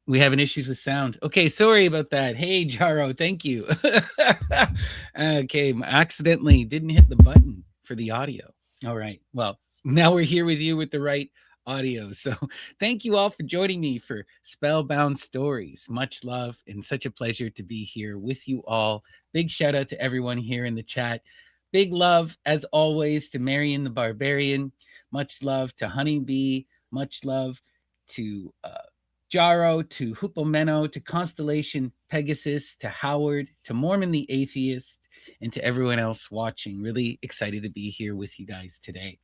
We having issues with sound. Okay, sorry about that. Hey, Jaro, thank you. Okay, accidentally didn't hit the button for the audio. All right. Well, now we're here with you with the right audio. So thank you all for joining me for Spellbound Stories. Much love and such a pleasure to be here with you all. Big shout out to everyone here in the chat. Big love, as always, to Marion the Barbarian. Much love to Honeybee. Much love to Jaro, to Hupomeno, to Constellation Pegasus, to Howard, to Mormon the Atheist, and to everyone else watching. Really excited to be here with you guys today.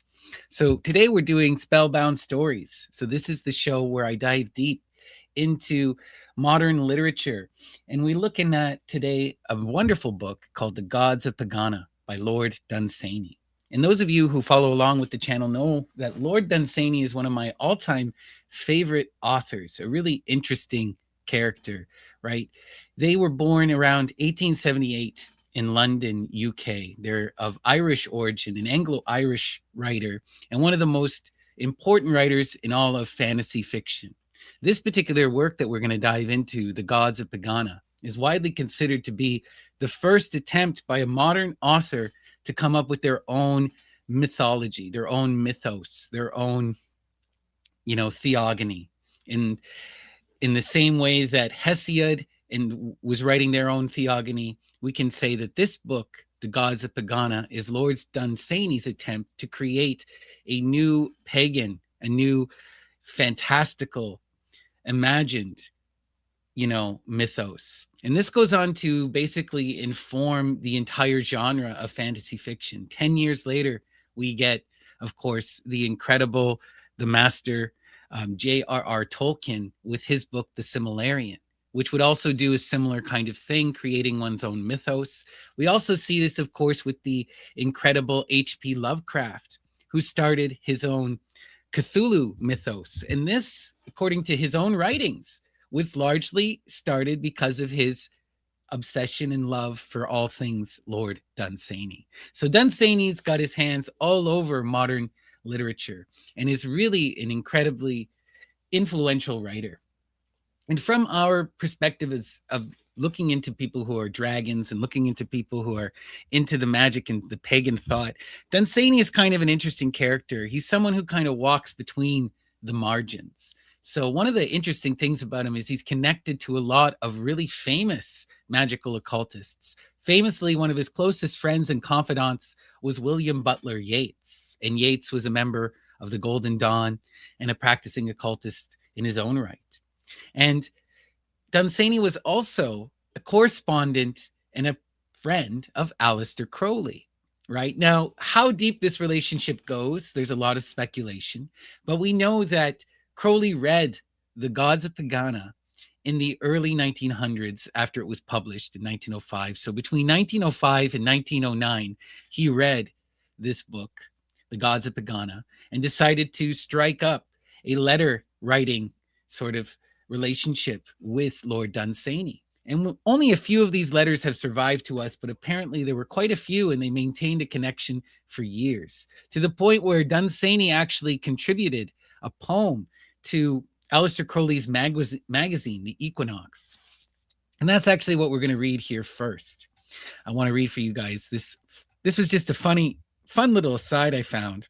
So, today we're doing Spellbound Stories. So, this is the show where I dive deep into modern literature. And we're looking at today a wonderful book called The Gods of Pegana by Lord Dunsany. And those of you who follow along with the channel know that Lord Dunsany is one of my all-time favorite authors, a really interesting character, right? They were born around 1878 in London, UK. They're of Irish origin, an Anglo-Irish writer, and one of the most important writers in all of fantasy fiction. This particular work that we're going to dive into, The Gods of Pegana, is widely considered to be the first attempt by a modern author to come up with their own mythology, their own mythos, their own, theogony. In the same way that Hesiod was writing their own theogony, we can say that this book, The Gods of Pegana, is Lord Dunsany's attempt to create a new pagan, a new fantastical, imagined, mythos. And this goes on to basically inform the entire genre of fantasy fiction. 10 years later, we get, of course, the incredible, the master J.R.R. Tolkien with his book, The Silmarillion, which would also do a similar kind of thing, creating one's own mythos. We also see this, of course, with the incredible H.P. Lovecraft, who started his own Cthulhu mythos. And this, according to his own writings, was largely started because of his obsession and love for all things Lord Dunsany. So Dunsany's got his hands all over modern literature and is really an incredibly influential writer. And from our perspective of looking into people who are dragons and looking into people who are into the magic and the pagan thought, Dunsany is kind of an interesting character. He's someone who kind of walks between the margins. So one of the interesting things about him is he's connected to a lot of really famous magical occultists. Famously, one of his closest friends and confidants was William Butler Yeats. And Yeats was a member of the Golden Dawn and a practicing occultist in his own right. And Dunsany was also a correspondent and a friend of Aleister Crowley, right? Now, how deep this relationship goes, there's a lot of speculation, but we know that Crowley read The Gods of Pegana in the early 1900s after it was published in 1905. So between 1905 and 1909, he read this book, The Gods of Pegana, and decided to strike up a letter writing sort of relationship with Lord Dunsany. And only a few of these letters have survived to us, but apparently there were quite a few, and they maintained a connection for years, to the point where Dunsany actually contributed a poem to Aleister Crowley's magazine, The Equinox. And that's actually what we're going to read here first. I want to read for you guys. This was just a fun little aside I found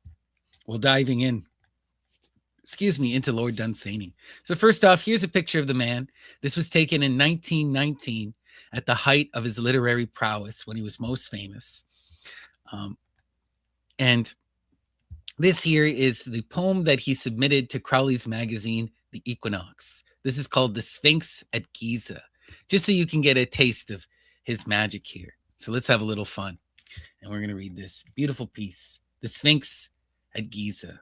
while diving into Lord Dunsany. So first off, here's a picture of the man. This was taken in 1919 at the height of his literary prowess when he was most famous. And this here is the poem that he submitted to Crowley's magazine, The Equinox. This is called The Sphinx at Giza, just so you can get a taste of his magic here. So let's have a little fun. And we're going to read this beautiful piece, The Sphinx at Giza.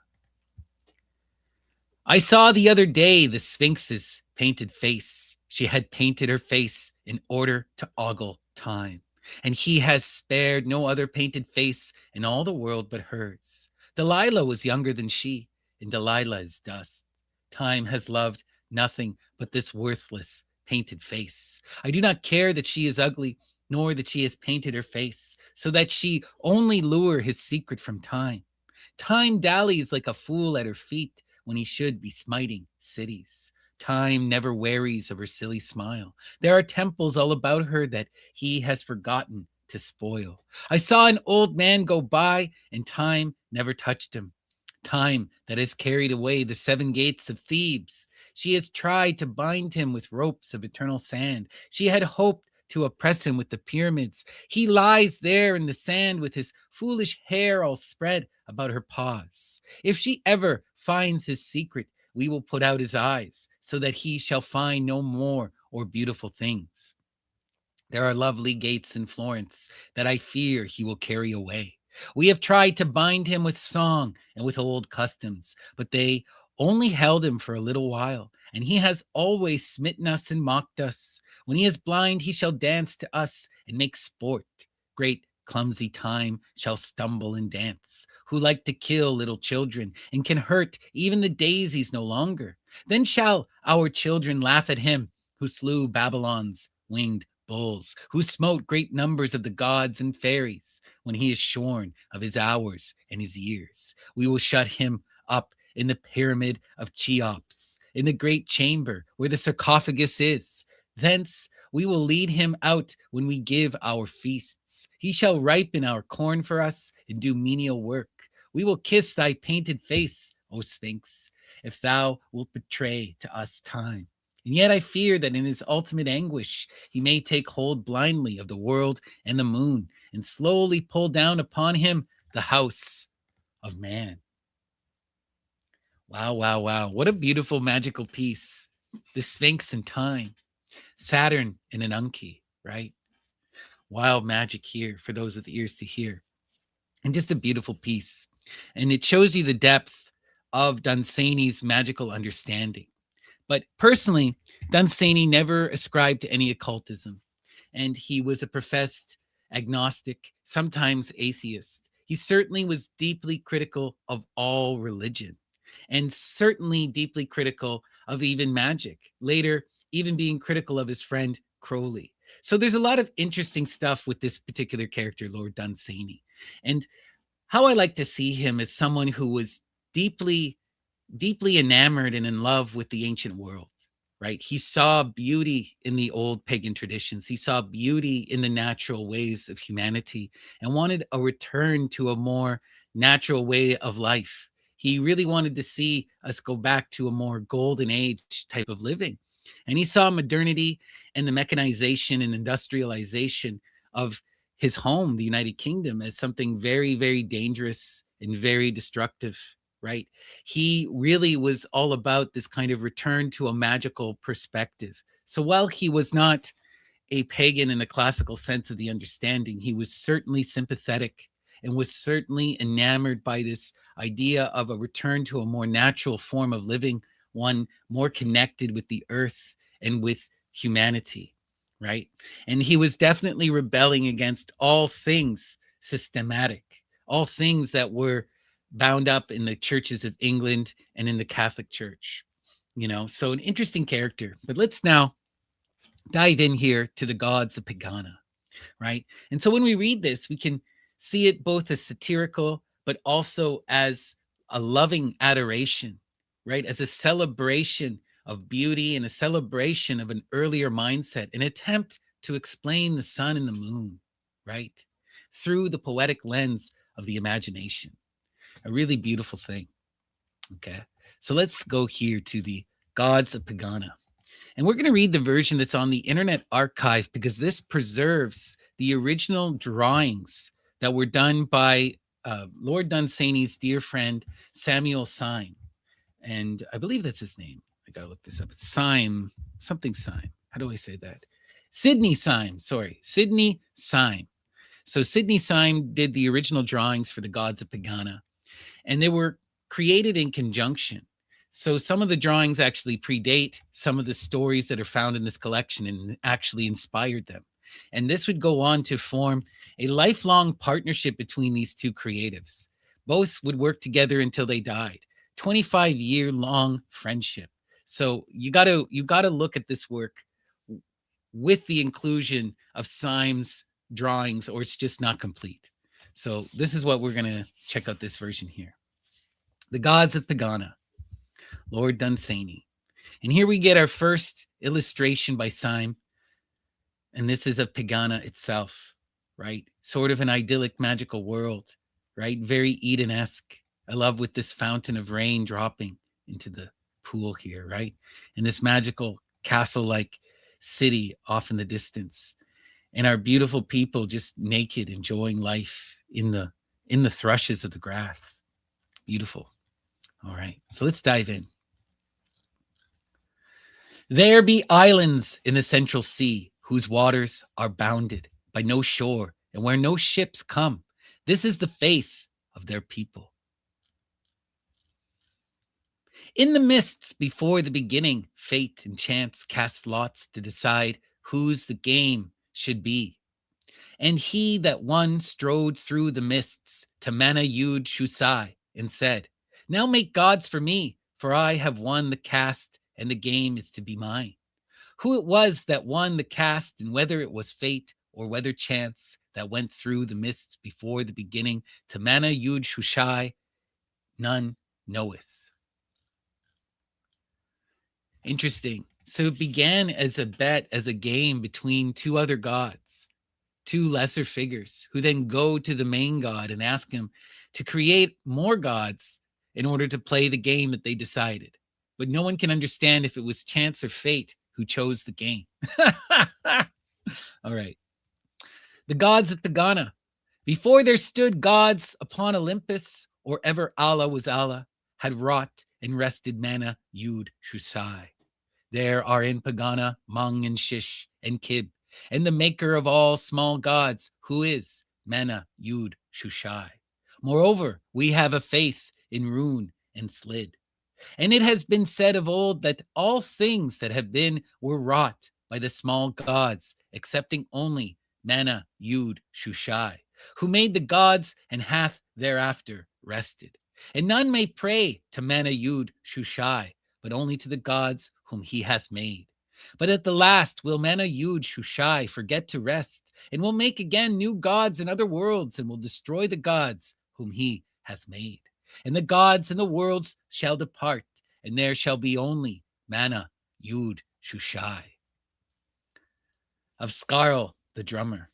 I saw the other day the Sphinx's painted face. She had painted her face in order to ogle time. And he has spared no other painted face in all the world but hers. Delilah was younger than she, and Delilah is dust. Time has loved nothing but this worthless painted face. I do not care that she is ugly, nor that she has painted her face, so that she only lure his secret from time. Time dallies like a fool at her feet when he should be smiting cities. Time never wearies of her silly smile. There are temples all about her that he has forgotten to spoil. I saw an old man go by, and time never touched him. Time that has carried away the seven gates of Thebes. She has tried to bind him with ropes of eternal sand. She had hoped to oppress him with the pyramids. He lies there in the sand with his foolish hair all spread about her paws. If she ever finds his secret, we will put out his eyes so that he shall find no more or beautiful things. There are lovely gates in Florence that I fear he will carry away. We have tried to bind him with song and with old customs, but they only held him for a little while, and he has always smitten us and mocked us. When he is blind, he shall dance to us and make sport. Great clumsy time shall stumble and dance, who like to kill little children and can hurt even the daisies no longer. Then shall our children laugh at him who slew Babylon's winged bulls, who smote great numbers of the gods and fairies. When he is shorn of his hours and his years, we will shut him up in the pyramid of Cheops, in the great chamber where the sarcophagus is. Thence we will lead him out when we give our feasts. He shall ripen our corn for us and do menial work. We will kiss thy painted face, O Sphinx, if thou wilt betray to us time. And yet I fear that in his ultimate anguish, he may take hold blindly of the world and the moon and slowly pull down upon him the house of man. Wow, wow, wow. What a beautiful magical piece. The Sphinx in time, Saturn in an Anki, right? Wild magic here for those with ears to hear. And just a beautiful piece. And it shows you the depth of Dunsany's magical understanding. But personally, Dunsany never ascribed to any occultism, and he was a professed agnostic, sometimes atheist. He certainly was deeply critical of all religion, and certainly deeply critical of even magic, later, even being critical of his friend Crowley. So there's a lot of interesting stuff with this particular character, Lord Dunsany. And how I like to see him as someone who was deeply deeply enamored and in love with the ancient world, right? He saw beauty in the old pagan traditions. He saw beauty in the natural ways of humanity and wanted a return to a more natural way of life. He really wanted to see us go back to a more golden age type of living. And he saw modernity and the mechanization and industrialization of his home, the United Kingdom, as something very, very dangerous and very destructive, right? He really was all about this kind of return to a magical perspective. So while he was not a pagan in the classical sense of the understanding, he was certainly sympathetic and was certainly enamored by this idea of a return to a more natural form of living, one more connected with the earth and with humanity, right? And he was definitely rebelling against all things systematic, all things that were bound up in the churches of England and in the Catholic Church. So an interesting character. But let's now dive in here to the gods of Pegana, right? And so when we read this, we can see it both as satirical, but also as a loving adoration, right? As a celebration of beauty and a celebration of an earlier mindset, an attempt to explain the sun and the moon, right? Through the poetic lens of the imagination. A really beautiful thing. Okay. So let's go here to the gods of Pegana. And we're going to read the version that's on the Internet Archive because this preserves the original drawings that were done by Lord Dunsany's dear friend, Samuel Syme. And I believe that's his name. I got to look this up. It's Syme, something Syme. How do I say that? Sidney Syme, sorry. Sidney Syme. So Sidney Syme did the original drawings for the gods of Pegana, and they were created in conjunction. So some of the drawings actually predate some of the stories that are found in this collection and actually inspired them. And this would go on to form a lifelong partnership between these two creatives. Both would work together until they died. 25-year long friendship. So you got to look at this work with the inclusion of Syme's drawings, or it's just not complete. So this is what we're going to check out this version here. The gods of Pegana, Lord Dunsany. And here we get our first illustration by Syme, and this is of Pegana itself, right? Sort of an idyllic, magical world, right? Very Eden-esque. I love with this fountain of rain dropping into the pool here, right? And this magical castle-like city off in the distance, and our beautiful people just naked, enjoying life in the thrushes of the grass. Beautiful. All right, so let's dive in. There be islands in the central sea, whose waters are bounded by no shore, and where no ships come. This is the faith of their people. In the mists before the beginning, fate and chance cast lots to decide whose the game should be. And he that won strode through the mists to Mana Yud Shusai and said, now make gods for me, for I have won the cast, and the game is to be mine. Who it was that won the cast, and whether it was fate or whether chance that went through the mists before the beginning to Mana Yud Shushai, none knoweth. Interesting. So it began as a bet, as a game between two other gods, two lesser figures, who then go to the main god and ask him to create more gods in order to play the game that they decided. But no one can understand if it was chance or fate who chose the game. All right. The gods of Pegana. Before there stood gods upon Olympus, or ever Allah was Allah, had wrought and rested Mana Yud Shusai. There are in Pegana Mung and Shish and Kib, and the maker of all small gods, who is Mana Yud Shushai. Moreover, we have a faith in Rune and Slid. And it has been said of old that all things that have been were wrought by the small gods, excepting only Mana Yud Shushai, who made the gods and hath thereafter rested. And none may pray to Mana Yud Shushai, but only to the gods whom he hath made. But at the last will Mana Yud Shushai forget to rest, and will make again new gods in other worlds, and will destroy the gods whom he hath made. And the gods and the worlds shall depart, and there shall be only Mana Yud Shushai. Of Skarl, the drummer.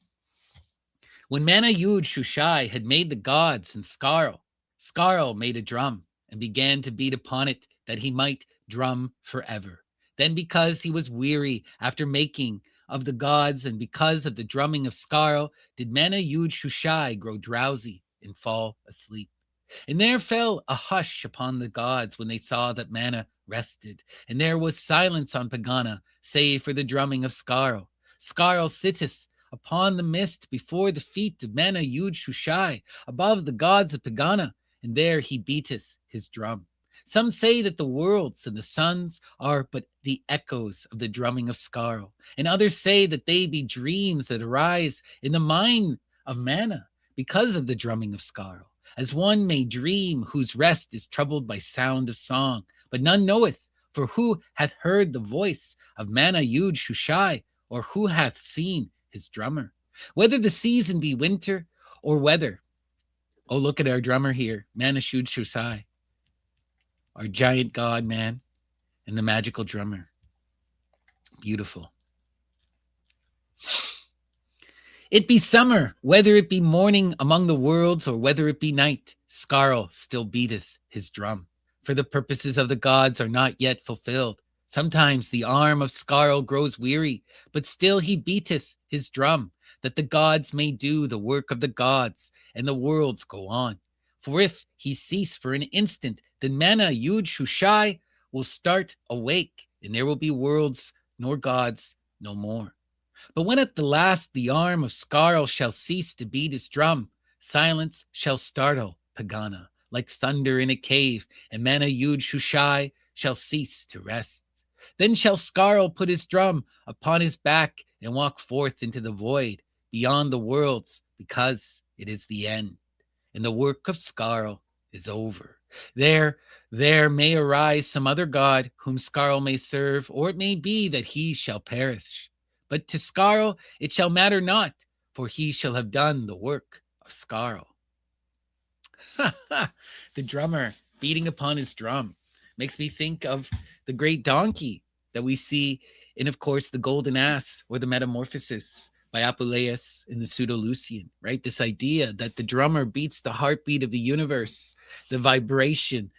When Mana Yud Shushai had made the gods and Skarl made a drum and began to beat upon it that he might drum forever. Then because he was weary after making of the gods, and because of the drumming of Skarl, did Mana Yud Shushai grow drowsy and fall asleep. And there fell a hush upon the gods when they saw that Mana rested, and there was silence on Pegana, save for the drumming of Skarl. Skarl sitteth upon the mist before the feet of Mana Yud Shushai, above the gods of Pegana, and there he beateth his drum. Some say that the worlds and the suns are but the echoes of the drumming of Skarl, and others say that they be dreams that arise in the mind of Mana because of the drumming of Skarl, as one may dream whose rest is troubled by sound of song, but none knoweth, for who hath heard the voice of Mana Yud Shushai, or who hath seen his drummer? Whether the season be winter or weather. Oh, look at our drummer here, Mana Yud Shushai, our giant god man, and the magical drummer. Beautiful. It be summer, whether it be morning among the worlds, or whether it be night, Skarl still beateth his drum. For the purposes of the gods are not yet fulfilled. Sometimes the arm of Skarl grows weary, but still he beateth his drum, that the gods may do the work of the gods, and the worlds go on. For if he cease for an instant, then Mana Yud Shushai will start awake, and there will be worlds nor gods no more. But when at the last the arm of Skarl shall cease to beat his drum, silence shall startle Pegana, like thunder in a cave, and Mana Yud Shushai shall cease to rest. Then shall Skarl put his drum upon his back and walk forth into the void, beyond the worlds, because it is the end, and the work of Skarl is over. There may arise some other god whom Skarl may serve, or it may be that he shall perish. But to Skarl it shall matter not, for he shall have done the work of Skarl. The drummer beating upon his drum. Makes me think of the great donkey that we see in, of course, the Golden Ass or the Metamorphosis by Apuleius in the Pseudo-Lucian, right? This idea that the drummer beats the heartbeat of the universe, the vibration.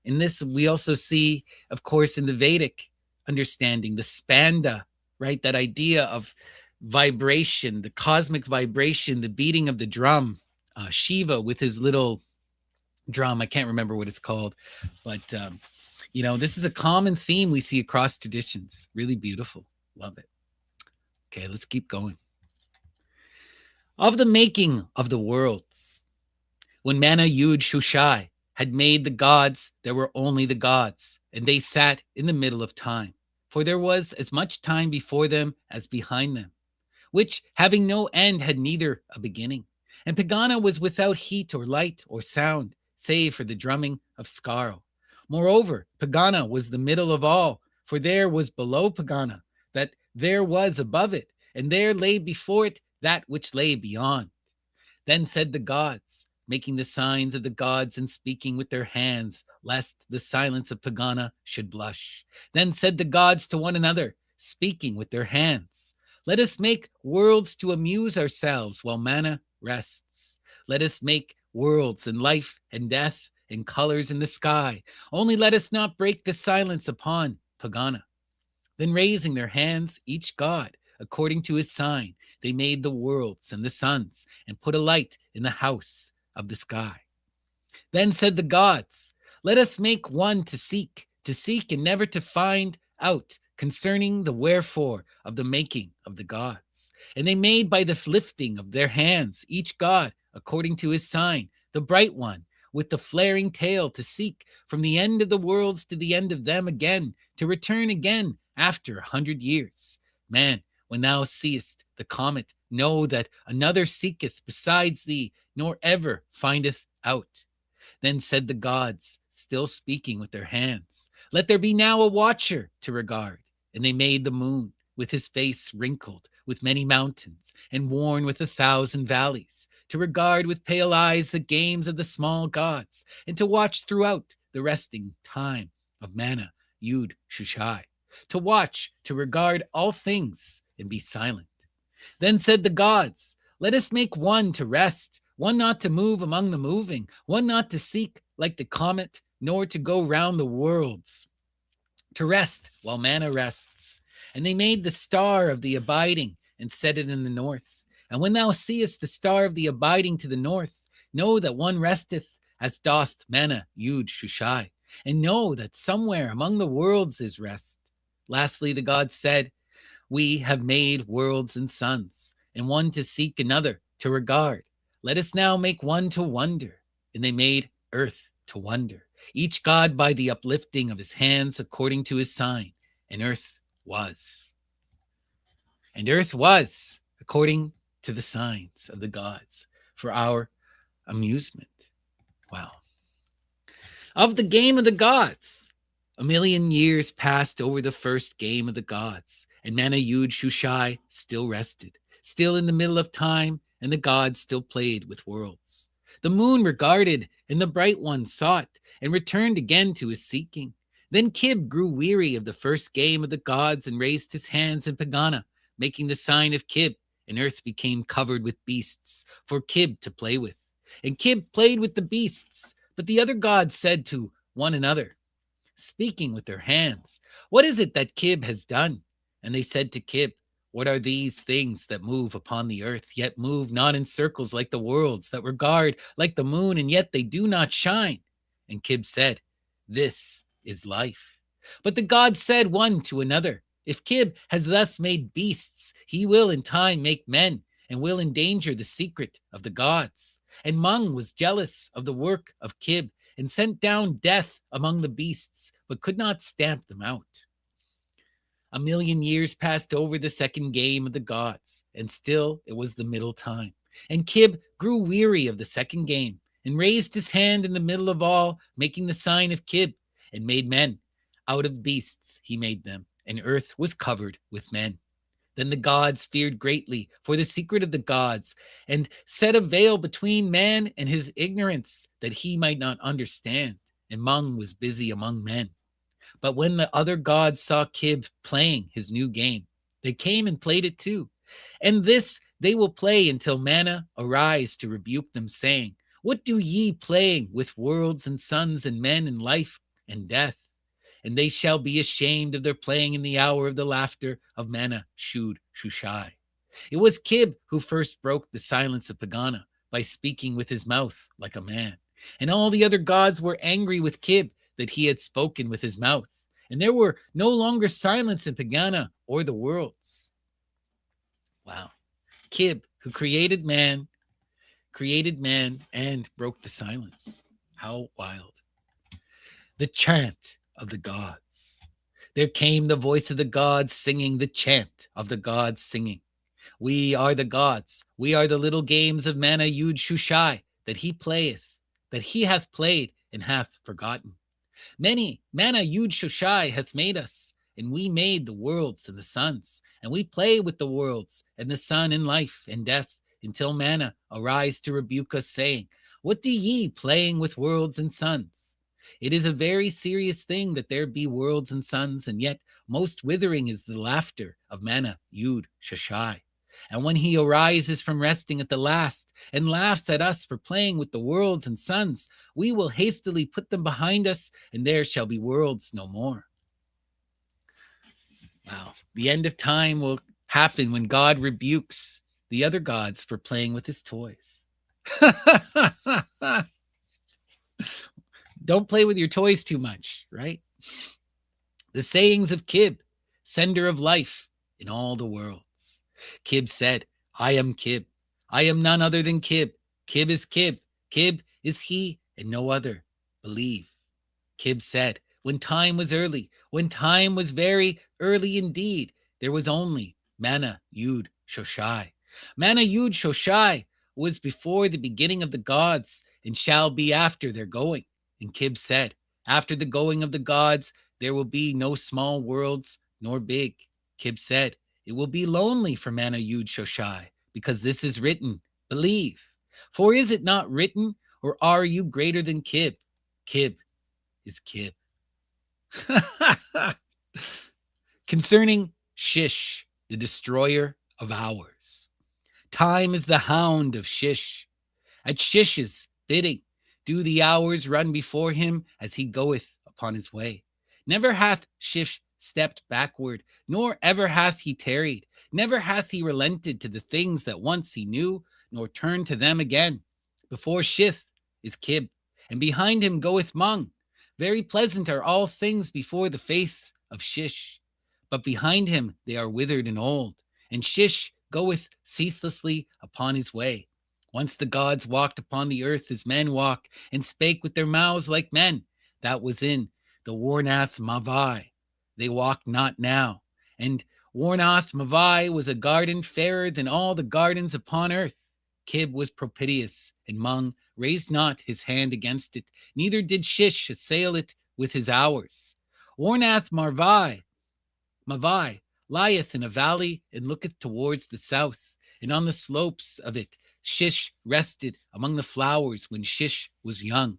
In this, we also see, of course, in the Vedic understanding, the spanda, right? That idea of vibration, the cosmic vibration, the beating of the drum. Shiva with his little drum, I can't remember what it's called, but this is a common theme we see across traditions. Really beautiful. Love it. Okay, let's keep going. Of the making of the worlds, when Mana Yud Shushai had made the gods, there were only the gods, and they sat in the middle of time, for there was as much time before them as behind them, which, having no end, had neither a beginning. And Pegana was without heat or light or sound, save for the drumming of Scarl. Moreover, Pegana was the middle of all, for there was below Pegana, that there was above it, and there lay before it that which lay beyond. Then said the gods, making the signs of the gods and speaking with their hands, lest the silence of Pegana should blush. Then said the gods to one another, speaking with their hands, let us make worlds to amuse ourselves while Mana rests. Let us make worlds and life and death and colors in the sky. Only let us not break the silence upon Pegana. Then raising their hands, each god, according to his sign, they made the worlds and the suns and put a light in the house of the sky. Then said the gods, let us make one to seek and never to find out concerning the wherefore of the making of the gods. And they made by the lifting of their hands, each god according to his sign, the bright one with the flaring tail to seek from the end of the worlds to the end of them again, to return again after 100 years. Man, when thou seest the comet, know that another seeketh besides thee, nor ever findeth out. Then said the gods, still speaking with their hands, let there be now a watcher to regard. And they made the moon, with his face wrinkled with many mountains, and worn with 1,000 valleys, to regard with pale eyes the games of the small gods, and to watch throughout the resting time of Mana Yud Shushai, to watch, to regard all things, and be silent. Then said the gods, let us make one to rest, one not to move among the moving, one not to seek like the comet, nor to go round the worlds, to rest while Mana rests. And they made the star of the abiding and set it in the north. And when thou seest the star of the abiding to the north, know that one resteth as doth Mana Yud Shushai, and know that somewhere among the worlds is rest. Lastly, the gods said, we have made worlds and suns, and one to seek, another to regard. Let us now make one to wonder. And they made earth to wonder, each god by the uplifting of his hands according to his sign. And earth was. And earth was, according to the signs of the gods, for our amusement. Wow. Of the game of the gods, 1,000,000 years passed over the first game of the gods, and Mana Yud Shushai still rested, still in the middle of time, and the gods still played with worlds. The moon regarded, and the bright one sought, and returned again to his seeking. Then Kib grew weary of the first game of the gods, and raised his hands in Pegana, making the sign of Kib, and earth became covered with beasts for Kib to play with. And Kib played with the beasts, but the other gods said to one another, speaking with their hands, what is it that Kib has done? And they said to Kib, what are these things that move upon the earth, yet move not in circles like the worlds, that regard like the moon, and yet they do not shine? And Kib said, this is life. But the gods said one to another, if Kib has thus made beasts, he will in time make men, and will endanger the secret of the gods. And Mung was jealous of the work of Kib, and sent down death among the beasts, but could not stamp them out. 1,000,000 years passed over the second game of the gods, and still it was the middle time. And Kib grew weary of the second game, and raised his hand in the middle of all, making the sign of Kib, and made men. Out of beasts he made them, and earth was covered with men. Then the gods feared greatly for the secret of the gods, and set a veil between man and his ignorance, that he might not understand. And Mung was busy among men. But when the other gods saw Kib playing his new game, they came and played it too. And this they will play until Mana arise to rebuke them, saying, "What do ye playing with worlds and suns and men and life and death?" And they shall be ashamed of their playing in the hour of the laughter of Mana Shud Shushai. It was Kib who first broke the silence of Pegana by speaking with his mouth like a man. And all the other gods were angry with Kib that he had spoken with his mouth. And there were no longer silence in Pegana or the worlds. Wow. Kib, who created man and broke the silence. How wild. The chant of the gods. There came the voice of the gods singing, the chant of the gods singing. We are the gods. We are the little games of Mana Yud Shushai that he playeth, that he hath played and hath forgotten. Many Mana Yud Shushai hath made us, and we made the worlds and the suns, and we play with the worlds and the sun in life and death until Mana arise to rebuke us, saying, "What do ye playing with worlds and suns?" It is a very serious thing that there be worlds and suns, and yet most withering is the laughter of Mana Yud Shushai. And when he arises from resting at the last and laughs at us for playing with the worlds and suns, we will hastily put them behind us, and there shall be worlds no more. Wow. The end of time will happen when God rebukes the other gods for playing with his toys. Don't play with your toys too much, right? The sayings of Kib, sender of life in all the worlds. Kib said, "I am Kib. I am none other than Kib. Kib is Kib. Kib is he and no other. Believe." Kib said, "When time was early, when time was very early indeed, there was only Mana Yud Shoshai. Mana Yud Shoshai was before the beginning of the gods and shall be after their going." And Kib said, "After the going of the gods, there will be no small worlds nor big." Kib said, "It will be lonely for Mana Yud Shoshai, because this is written, believe. For is it not written, or are you greater than Kib? Kib is Kib." Concerning Shish, the destroyer of hours. Time is the hound of Shish. At Shish's bidding, do the hours run before him as he goeth upon his way. Never hath Shish stepped backward, nor ever hath he tarried. Never hath he relented to the things that once he knew, nor turned to them again. Before Shith is Kib, and behind him goeth Mung. Very pleasant are all things before the faith of Shish, but behind him they are withered and old, and Shish goeth ceaselessly upon his way. Once the gods walked upon the earth as men walk, and spake with their mouths like men. That was in the Warnath Mavai. They walk not now. And Warnath Mavai was a garden fairer than all the gardens upon earth. Kib was propitious, and Mung raised not his hand against it, neither did Shish assail it with his hours. Warnath Mavai lieth in a valley and looketh towards the south, and on the slopes of it Shish rested among the flowers when Shish was young.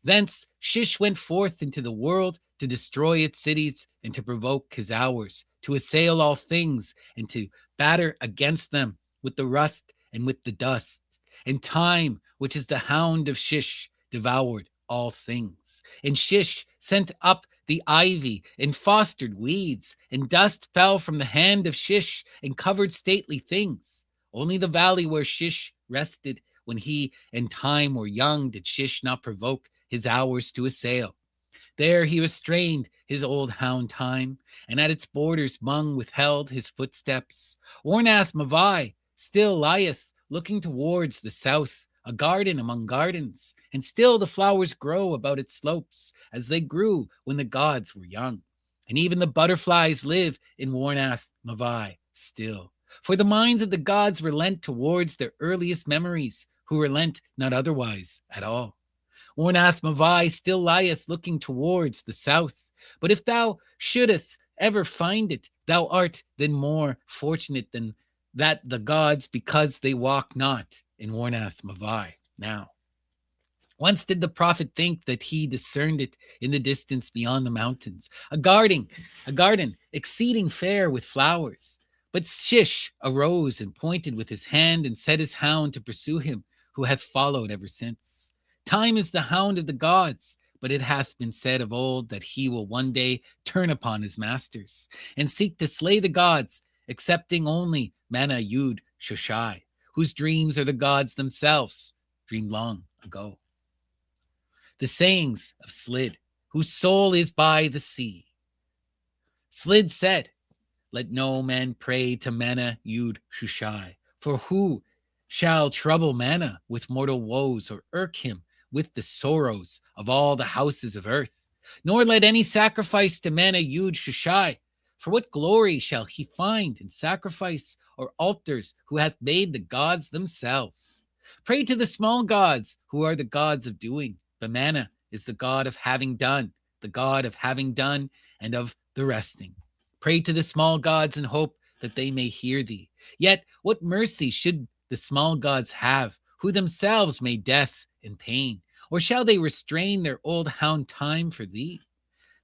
Thence Shish went forth into the world to destroy its cities and to provoke his hours, to assail all things and to batter against them with the rust and with the dust. And time, which is the hound of Shish, devoured all things. And Shish sent up the ivy and fostered weeds, and dust fell from the hand of Shish and covered stately things. Only the valley where Shish rested when he and time were young did Shish not provoke his hours to assail. There he restrained his old hound time, and at its borders Mung withheld his footsteps. Warnath Mavai still lieth looking towards the south, a garden among gardens, and still the flowers grow about its slopes as they grew when the gods were young. And even the butterflies live in Warnath Mavai still. For the minds of the gods relent towards their earliest memories, who relent not otherwise at all. Warnath Mavai still lieth looking towards the south. But if thou shouldest ever find it, thou art then more fortunate than that the gods, because they walk not in Warnath Mavai now. Once did the prophet think that he discerned it in the distance beyond the mountains, a garden exceeding fair with flowers. But Shish arose and pointed with his hand and set his hound to pursue him, who hath followed ever since. Time is the hound of the gods, but it hath been said of old that he will one day turn upon his masters and seek to slay the gods, excepting only Mana Yud Shoshai, whose dreams are the gods themselves, dreamed long ago. The sayings of Slid, whose soul is by the sea. Slid said, let no man pray to Mana Yud Shushai, for who shall trouble Mana with mortal woes or irk him with the sorrows of all the houses of earth? Nor let any sacrifice to Mana Yud Shushai, for what glory shall he find in sacrifice or altars who hath made the gods themselves? Pray to the small gods, who are the gods of doing. Bamana is the god of having done, the god of having done and of the resting. Pray to the small gods and hope that they may hear thee. Yet what mercy should the small gods have, who themselves made death and pain? Or shall they restrain their old hound time for thee?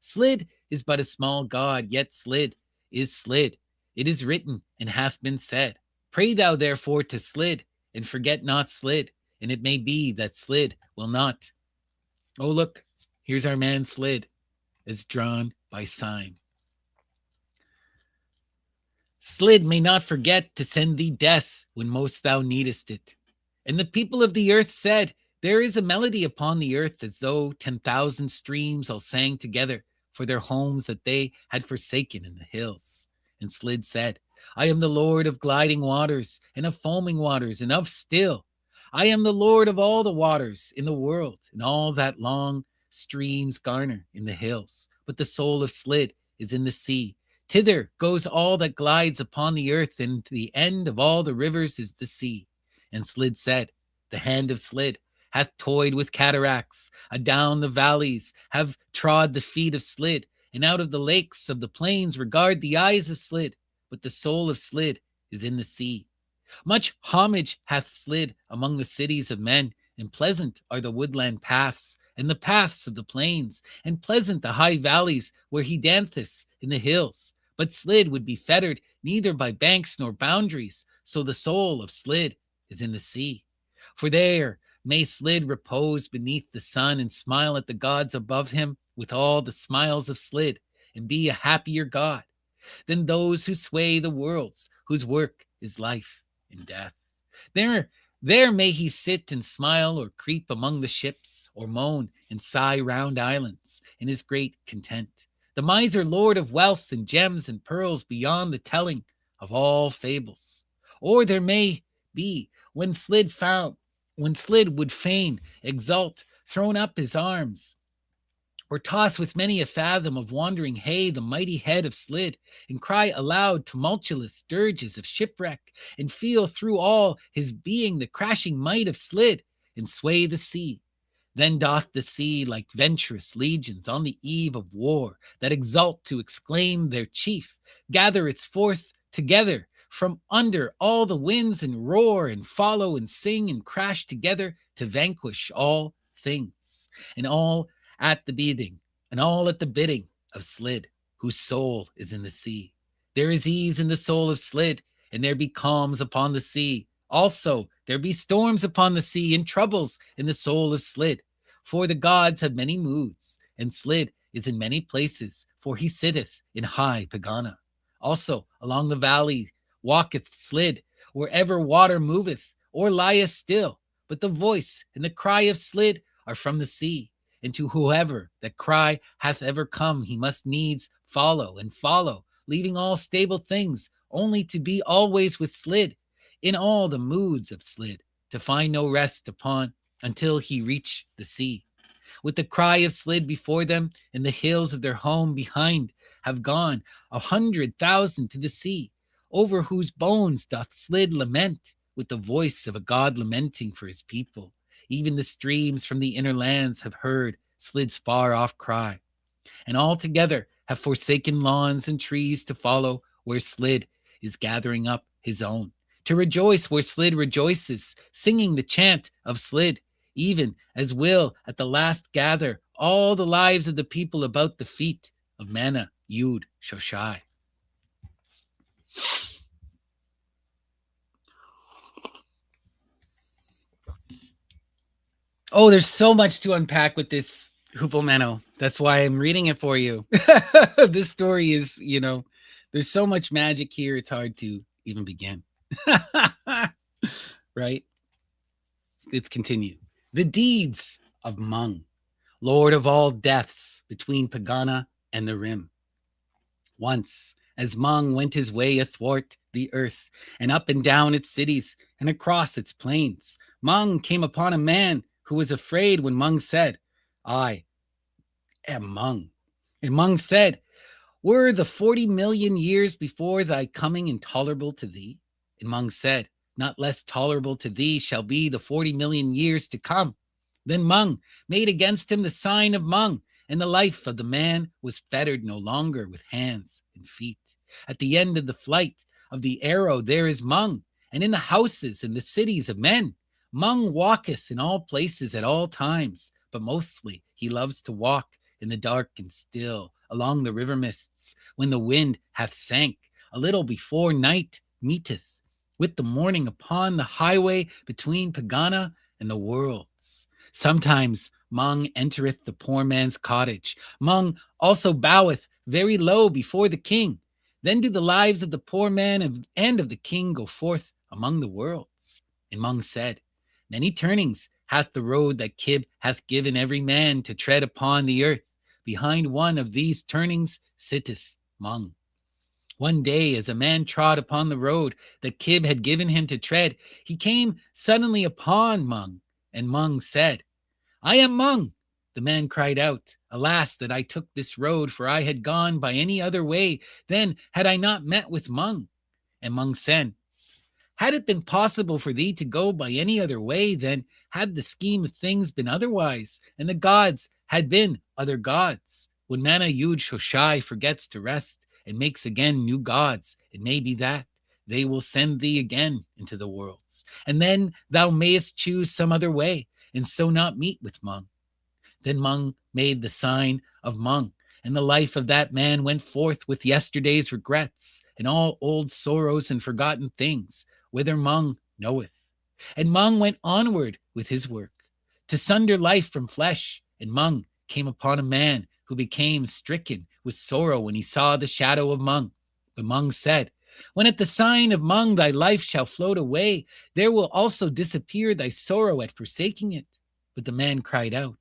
Slid is but a small god, yet Slid is Slid. It is written and hath been said. Pray thou therefore to Slid, and forget not Slid, and it may be that Slid will not. Oh, look, here's our man Slid, as drawn by sign. Slid may not forget to send thee death when most thou needest it. And the people of the earth said, there is a melody upon the earth as though 10,000 streams all sang together for their homes that they had forsaken in the hills. And Slid said, I am the Lord of gliding waters and of foaming waters and of still. I am the Lord of all the waters in the world, and all that long streams garner in the hills. But the soul of Slid is in the sea. Thither goes all that glides upon the earth, and to the end of all the rivers is the sea. And Slid said, the hand of Slid hath toyed with cataracts, adown the valleys have trod the feet of Slid, and out of the lakes of the plains regard the eyes of Slid. But the soul of Slid is in the sea. Much homage hath Slid among the cities of men, and pleasant are the woodland paths, and the paths of the plains, and pleasant the high valleys where he danceth in the hills. But Slid would be fettered neither by banks nor boundaries, so the soul of Slid is in the sea. For there may Slid repose beneath the sun and smile at the gods above him with all the smiles of Slid, and be a happier god than those who sway the worlds, whose work is life and death. There may he sit and smile, or creep among the ships, or moan and sigh round islands in his great content. The miser lord of wealth and gems and pearls beyond the telling of all fables. Or there may be, when Slid would fain exult, thrown up his arms, or toss with many a fathom of wandering hay the mighty head of Slid, and cry aloud tumultuous dirges of shipwreck, and feel through all his being the crashing might of Slid, and sway the sea. Then doth the sea, like venturous legions on the eve of war, that exult to exclaim their chief, gather its forth together from under all the winds, and roar and follow and sing and crash together to vanquish all things, and all at the bidding of Slid, whose soul is in the sea. There is ease in the soul of Slid, and there be calms upon the sea. Also there be storms upon the sea, and troubles in the soul of Slid. For the gods have many moods, and Slid is in many places, for he sitteth in high Pegana. Also along the valley walketh Slid, wherever water moveth, or lieth still. But the voice and the cry of Slid are from the sea. And to whoever that cry hath ever come, he must needs follow and follow, leaving all stable things, only to be always with Slid, in all the moods of Slid, to find no rest upon until he reach the sea. With the cry of Slid before them, and the hills of their home behind have gone 100,000 to the sea, over whose bones doth Slid lament, with the voice of a god lamenting for his people. Even the streams from the inner lands have heard Slid's far-off cry, and all together have forsaken lawns and trees to follow where Slid is gathering up his own, to rejoice where Slid rejoices, singing the chant of Slid, even as will at the last gather all the lives of the people about the feet of Mana Yud Shoshai. Oh, there's so much to unpack with this Hupomeno. That's why I'm reading it for you. This story is, there's so much magic here, it's hard to even begin. Right? Let's continue. The deeds of Mung, lord of all deaths between Pegana and the rim. Once, as Mung went his way athwart the earth, and up and down its cities, and across its plains, Mung came upon a man who was afraid when Mung said, I am Mung. And Mung said, were the 40 million years before thy coming intolerable to thee? And Mung said, not less tolerable to thee shall be the 40 million years to come. Then Mung made against him the sign of Mung, and the life of the man was fettered no longer with hands and feet. At the end of the flight of the arrow there is Mung, and in the houses and the cities of men. Mung walketh in all places at all times, but mostly he loves to walk in the dark and still, along the river mists, when the wind hath sank, a little before night meeteth with the morning upon the highway between Pegana and the worlds. Sometimes Mung entereth the poor man's cottage. Mung also boweth very low before the king. Then do the lives of the poor man and of the king go forth among the worlds. And Mung said, many turnings hath the road that Kib hath given every man to tread upon the earth. Behind one of these turnings sitteth Mung. One day, as a man trod upon the road that Kib had given him to tread, he came suddenly upon Mung, and Mung said, I am Mung. The man cried out, alas, that I took this road, for I had gone by any other way, then had I not met with Mung. And Mung said, had it been possible for thee to go by any other way, then had the scheme of things been otherwise, and the gods had been other gods. When Mana Yud Shoshai forgets to rest and makes again new gods, it may be that they will send thee again into the worlds, and then thou mayest choose some other way, and so not meet with Mung. Then Mung made the sign of Mung, and the life of that man went forth with yesterday's regrets, and all old sorrows and forgotten things, whither Mung knoweth. And Mung went onward with his work, to sunder life from flesh, and Mung came upon a man who became stricken with sorrow when he saw the shadow of Mung. But Mung said, when at the sign of Mung thy life shall float away, there will also disappear thy sorrow at forsaking it. But the man cried out,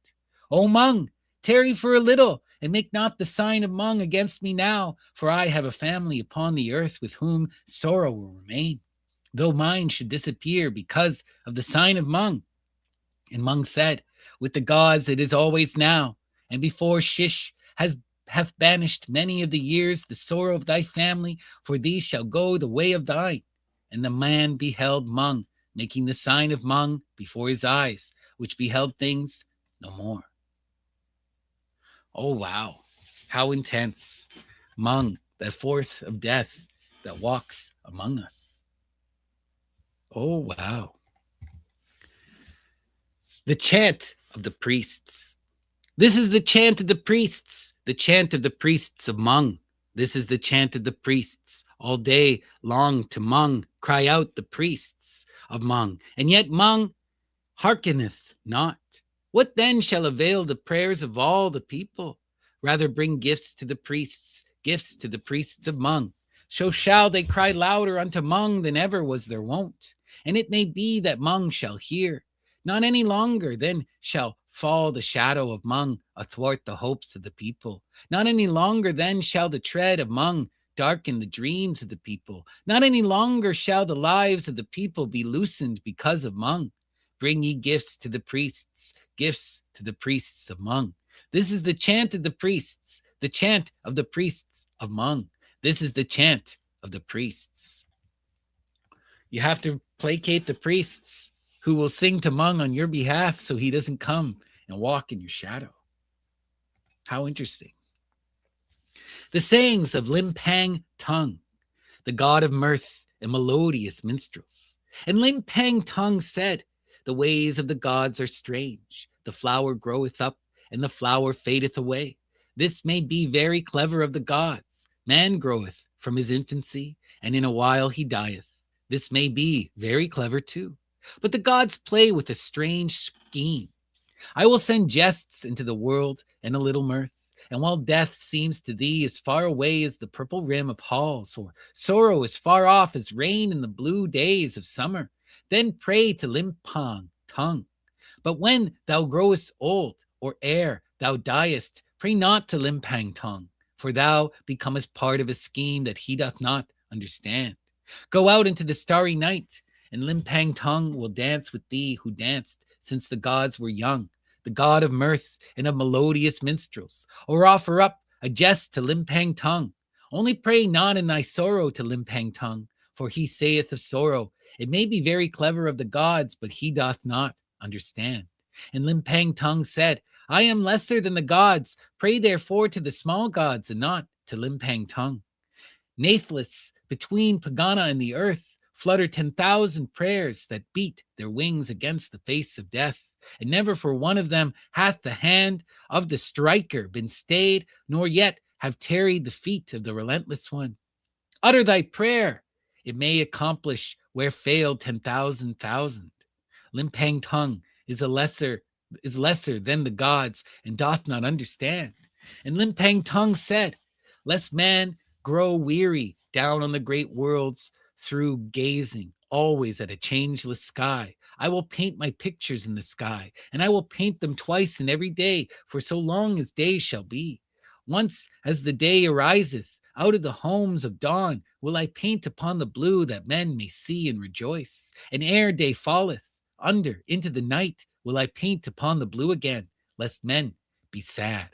O Mung, tarry for a little, and make not the sign of Mung against me now, for I have a family upon the earth with whom sorrow will remain, though mine should disappear because of the sign of Mung. And Mung said, with the gods it is always now, and before Shish hath banished many of the years the sorrow of thy family, for thee shall go the way of thine. And the man beheld Mung, making the sign of Mung before his eyes, which beheld things no more. Oh, wow. How intense. Mung, that fourth of death that walks among us. Oh, wow. The chant of the priests. This is the chant of the priests of Mung. This is the chant of the priests. All day long to Mung cry out the priests of Mung, and yet Mung hearkeneth not. What then shall avail the prayers of all the people? Rather bring gifts to the priests of Mung. So shall they cry louder unto Mung than ever was their wont. And it may be that Mung shall hear. Not any longer then shall fall the shadow of Mung athwart the hopes of the people. Not any longer then shall the tread of Mung darken the dreams of the people. Not any longer shall the lives of the people be loosened because of Mung. Bring ye gifts to the priests of Mung. This is the chant of the priests of Mung. This is the chant of the priests. You have to placate the priests who will sing to Mung on your behalf so he doesn't come and walk in your shadow. How interesting. The sayings of Limpang Tung, the god of mirth and melodious minstrels. And Limpang Tung said, The ways of the gods are strange. The flower groweth up, and the flower fadeth away. This may be very clever of the gods. Man groweth from his infancy, and in a while he dieth. This may be very clever too. But the gods play with a strange scheme. I will send jests into the world and a little mirth. And while death seems to thee as far away as the purple rim of halls, or sorrow as far off as rain in the blue days of summer, then pray to Limpang tongue. But when thou growest old, or ere thou diest, pray not to Limpang tongue, for thou becomest part of a scheme that he doth not understand. Go out into the starry night, and Limpang tongue will dance with thee who danced since the gods were young, the god of mirth and of melodious minstrels, or offer up a jest to Limpang tongue. Only pray not in thy sorrow to Limpang tongue, for he saith of sorrow, it may be very clever of the gods, but he doth not understand. And Limpang tongue said, I am lesser than the gods. Pray therefore to the small gods and not to Limpang tongue. Nathless between Pegana and the earth flutter 10,000 prayers that beat their wings against the face of death. And never for one of them hath the hand of the striker been stayed, nor yet have tarried the feet of the relentless one. Utter thy prayer. It may accomplish where failed 10,000,000. Limpang tongue is lesser than the gods and doth not understand. And Limpang tongue said, lest man grow weary down on the great worlds through gazing always at a changeless sky, I will paint my pictures in the sky, and I will paint them twice in every day, for so long as days shall be. Once as the day ariseth, out of the homes of dawn will I paint upon the blue that men may see and rejoice. And ere day falleth, under into the night will I paint upon the blue again, lest men be sad.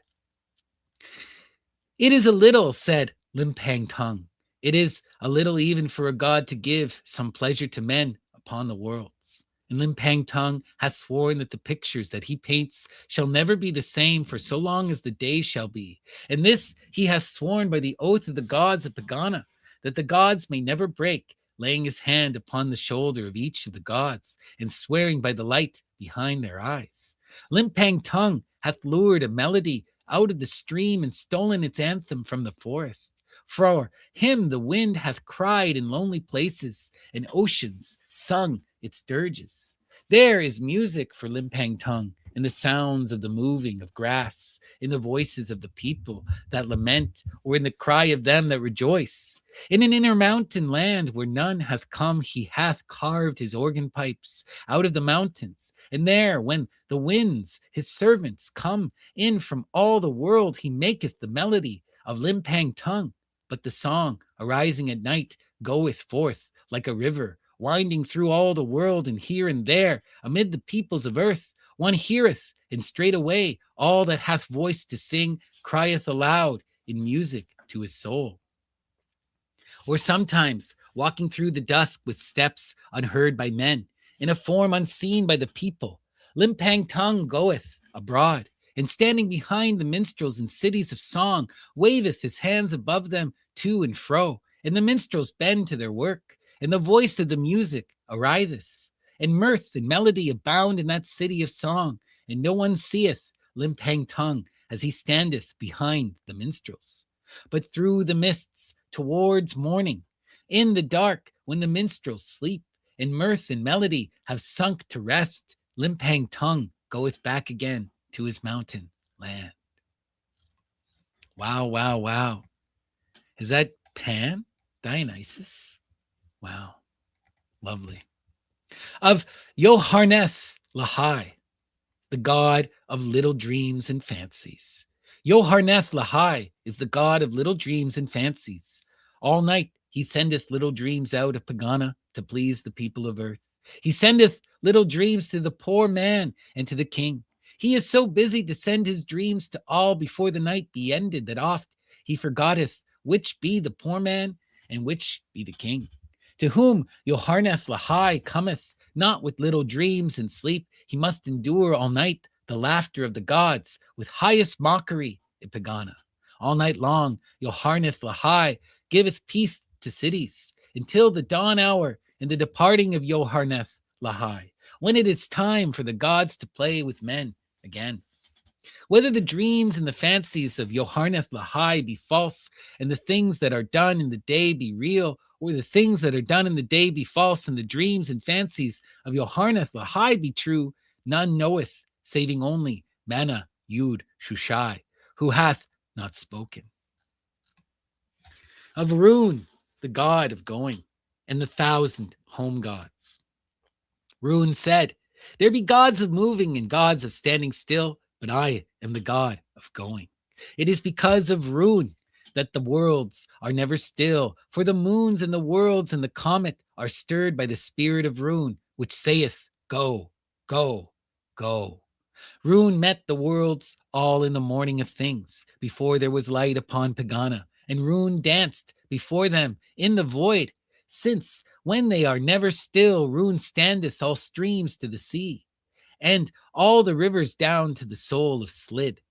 It is a little, said Limpang tongue. It is a little even for a god to give some pleasure to men upon the worlds. And Limpang tongue hath sworn that the pictures that he paints shall never be the same for so long as the days shall be. And this he hath sworn by the oath of the gods of Pegana, that the gods may never break, laying his hand upon the shoulder of each of the gods, and swearing by the light behind their eyes. Limpang tongue hath lured a melody out of the stream and stolen its anthem from the forest. For him the wind hath cried in lonely places, and oceans sung its dirges. There is music for Limpang tongue, in the sounds of the moving of grass, in the voices of the people that lament, or in the cry of them that rejoice. In an inner mountain land where none hath come, he hath carved his organ pipes out of the mountains. And there, when the winds, his servants, come in from all the world, he maketh the melody of Limpang tongue. But the song arising at night goeth forth like a river, winding through all the world, and here and there, amid the peoples of earth, one heareth, and straightway all that hath voice to sing crieth aloud in music to his soul. Or sometimes, walking through the dusk with steps unheard by men, in a form unseen by the people, Limpang tongue goeth abroad, and standing behind the minstrels in cities of song, waveth his hands above them to and fro, and the minstrels bend to their work, and the voice of the music ariseth, and mirth and melody abound in that city of song, and no one seeth Limpang tongue as he standeth behind the minstrels. But through the mists towards morning, in the dark when the minstrels sleep, and mirth and melody have sunk to rest, Limpang tongue goeth back again to his mountain land. Wow, wow, wow. Is that Pan? Dionysus? Wow. Lovely. Of Yoharneth Lahai, the god of little dreams and fancies. Yoharneth Lahai is the god of little dreams and fancies. All night he sendeth little dreams out of Pegana to please the people of earth. He sendeth little dreams to the poor man and to the king. He is so busy to send his dreams to all before the night be ended that oft he forgotteth which be the poor man and which be the king. To whom Yoharneth Lahai cometh not with little dreams and sleep, he must endure all night the laughter of the gods with highest mockery in Pegana. All night long Yoharneth Lahai giveth peace to cities until the dawn hour and the departing of Yoharneth Lahai. when it is time for the gods to play with men again. Whether the dreams and the fancies of Yoharneth Lahai be false, and the things that are done in the day be real, or the things that are done in the day be false, and the dreams and fancies of Yoharneth Lahai be true, none knoweth, saving only Mana Yud Shushai, who hath not spoken. Of Rune, the god of going, and the 1,000 home gods. Rune said, there be gods of moving and gods of standing still, but I am the god of going. It is because of Rune that the worlds are never still, for the moons and the worlds and the comet are stirred by the spirit of Rune, which saith, go, go, go. Rune met the worlds all in the morning of things, before there was light upon Pegana, and Rune danced before them in the void, since when they are never still, Rune standeth all streams to the sea, and all the rivers down to the soul of Slid.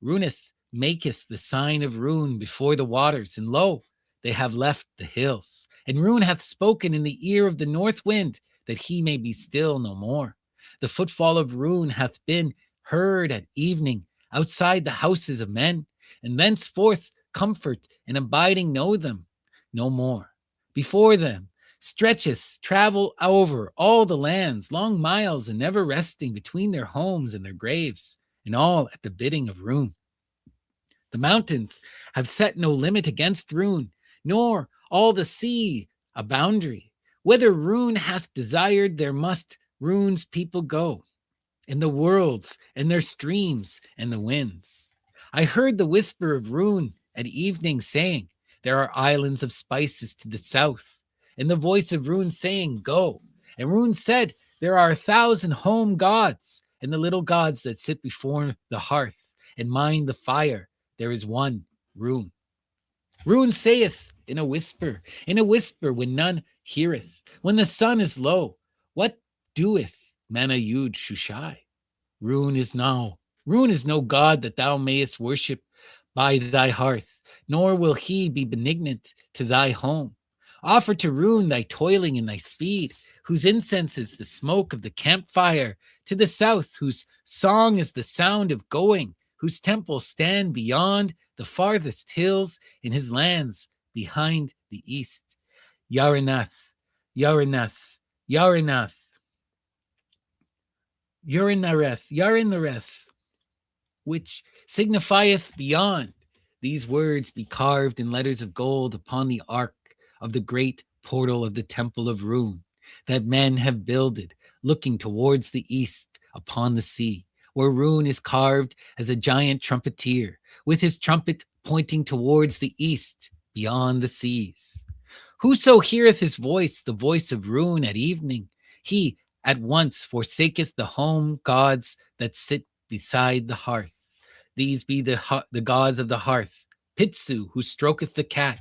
Runeth maketh the sign of Rune before the waters, and lo, they have left the hills. And Rune hath spoken in the ear of the north wind, that he may be still no more. The footfall of Rune hath been heard at evening outside the houses of men, and thenceforth comfort and abiding know them no more. Before them stretcheth travel over all the lands, long miles, and never resting between their homes and their graves, and all at the bidding of Rune. The mountains have set no limit against Rune, nor all the sea a boundary. Whither Rune hath desired, there must Rune's people go, and the worlds and their streams and the winds. I heard the whisper of Rune at evening saying, there are islands of spices to the south, and the voice of Rune saying, go. And Rune said, there are 1,000 home gods, and the little gods that sit before the hearth and mind the fire. There is one, Rune. Rune saith in a whisper when none heareth, when the sun is low, what doeth Mana Yud Shushai? Rune is no god that thou mayest worship by thy hearth, nor will he be benignant to thy home. Offer to Rune thy toiling and thy speed, whose incense is the smoke of the campfire, to the south, whose song is the sound of going, whose temples stand beyond the farthest hills in his lands behind the east. Yarinath, Yarinath, Yarinath, Yarinareth, which signifieth beyond. These words be carved in letters of gold upon the ark of the great portal of the temple of Rune, that men have builded, looking towards the east upon the sea, where Rune is carved as a giant trumpeter, with his trumpet pointing towards the east beyond the seas. Whoso heareth his voice, the voice of Rune at evening, he at once forsaketh the home gods that sit beside the hearth. These be the gods of the hearth, Pitsu, who stroketh the cat,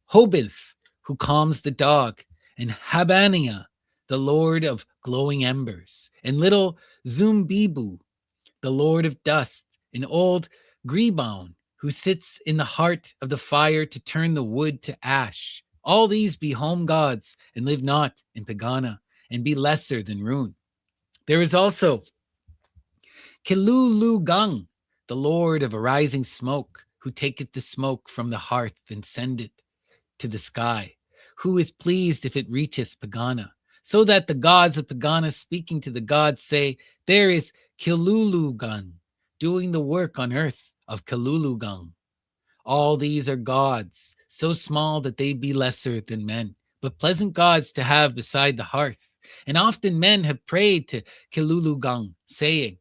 Hobinth, who calms the dog, and Habania, the lord of glowing embers, and little Zumbibu, the lord of dust, and old Greebown, who sits in the heart of the fire to turn the wood to ash. All these be home gods, and live not in Pegana, and be lesser than Rune. There is also Kilulugung, the lord of arising smoke, who taketh the smoke from the hearth and sendeth to the sky, who is pleased if it reacheth Pegana, so that the gods of Pegana speaking to the gods say, there is Kilulugung, doing the work on earth of Kilulugung. All these are gods, so small that they be lesser than men, but pleasant gods to have beside the hearth. And often men have prayed to Kilulugung, saying,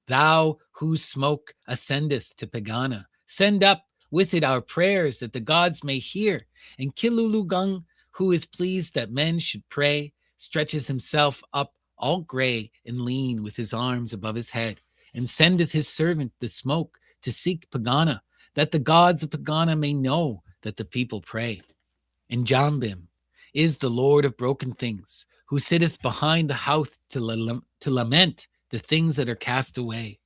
thou whose smoke ascendeth to Pegana, send up with it our prayers that the gods may hear. And Kilulugung, who is pleased that men should pray, stretches himself up all gray and lean with his arms above his head, and sendeth his servant the smoke to seek Pegana, that the gods of Pegana may know that the people pray. And Jambim is the Lord of broken things, who sitteth behind the house to lament the things that are cast away.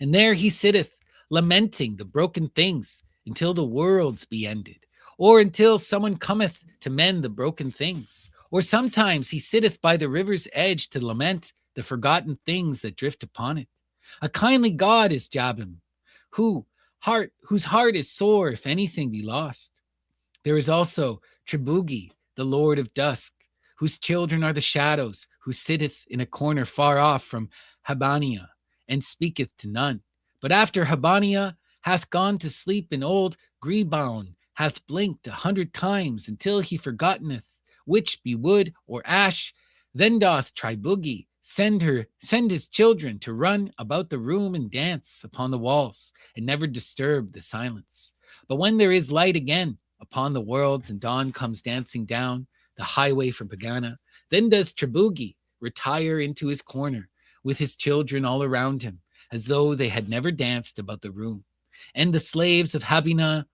And there he sitteth, lamenting the broken things until the worlds be ended, or until someone cometh to mend the broken things, Or sometimes he sitteth by the river's edge to lament the forgotten things that drift upon it. A kindly God is Jabim, whose heart is sore if anything be lost. There is also Tribugi, the Lord of Dusk, whose children are the shadows, who sitteth in a corner far off from Habania, and speaketh to none. But after Habania hath gone to sleep, an old Grebound hath blinked 100 times until he forgotteneth which be wood or ash. Then doth Tribugi send his children to run about the room and dance upon the walls, and never disturb the silence. But when there is light again upon the worlds, and dawn comes dancing down the highway from Pegana, then does Tribugi retire into his corner with his children all around him, as though they had never danced about the room. And the slaves of Habania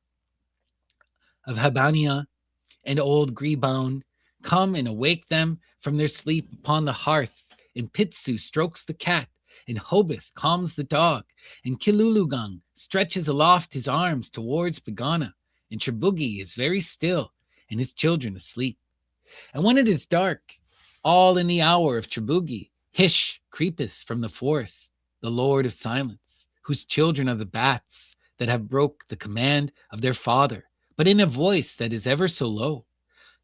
and old Grebound come and awake them from their sleep upon the hearth, and Pitsu strokes the cat, and Hobith calms the dog, and Kilulugang stretches aloft his arms towards Pegana, and Tribugi is very still, and his children asleep. And when it is dark, all in the hour of Tribugi, Hish creepeth from the forest, the Lord of Silence, whose children are the bats that have broke the command of their father, but in a voice that is ever so low.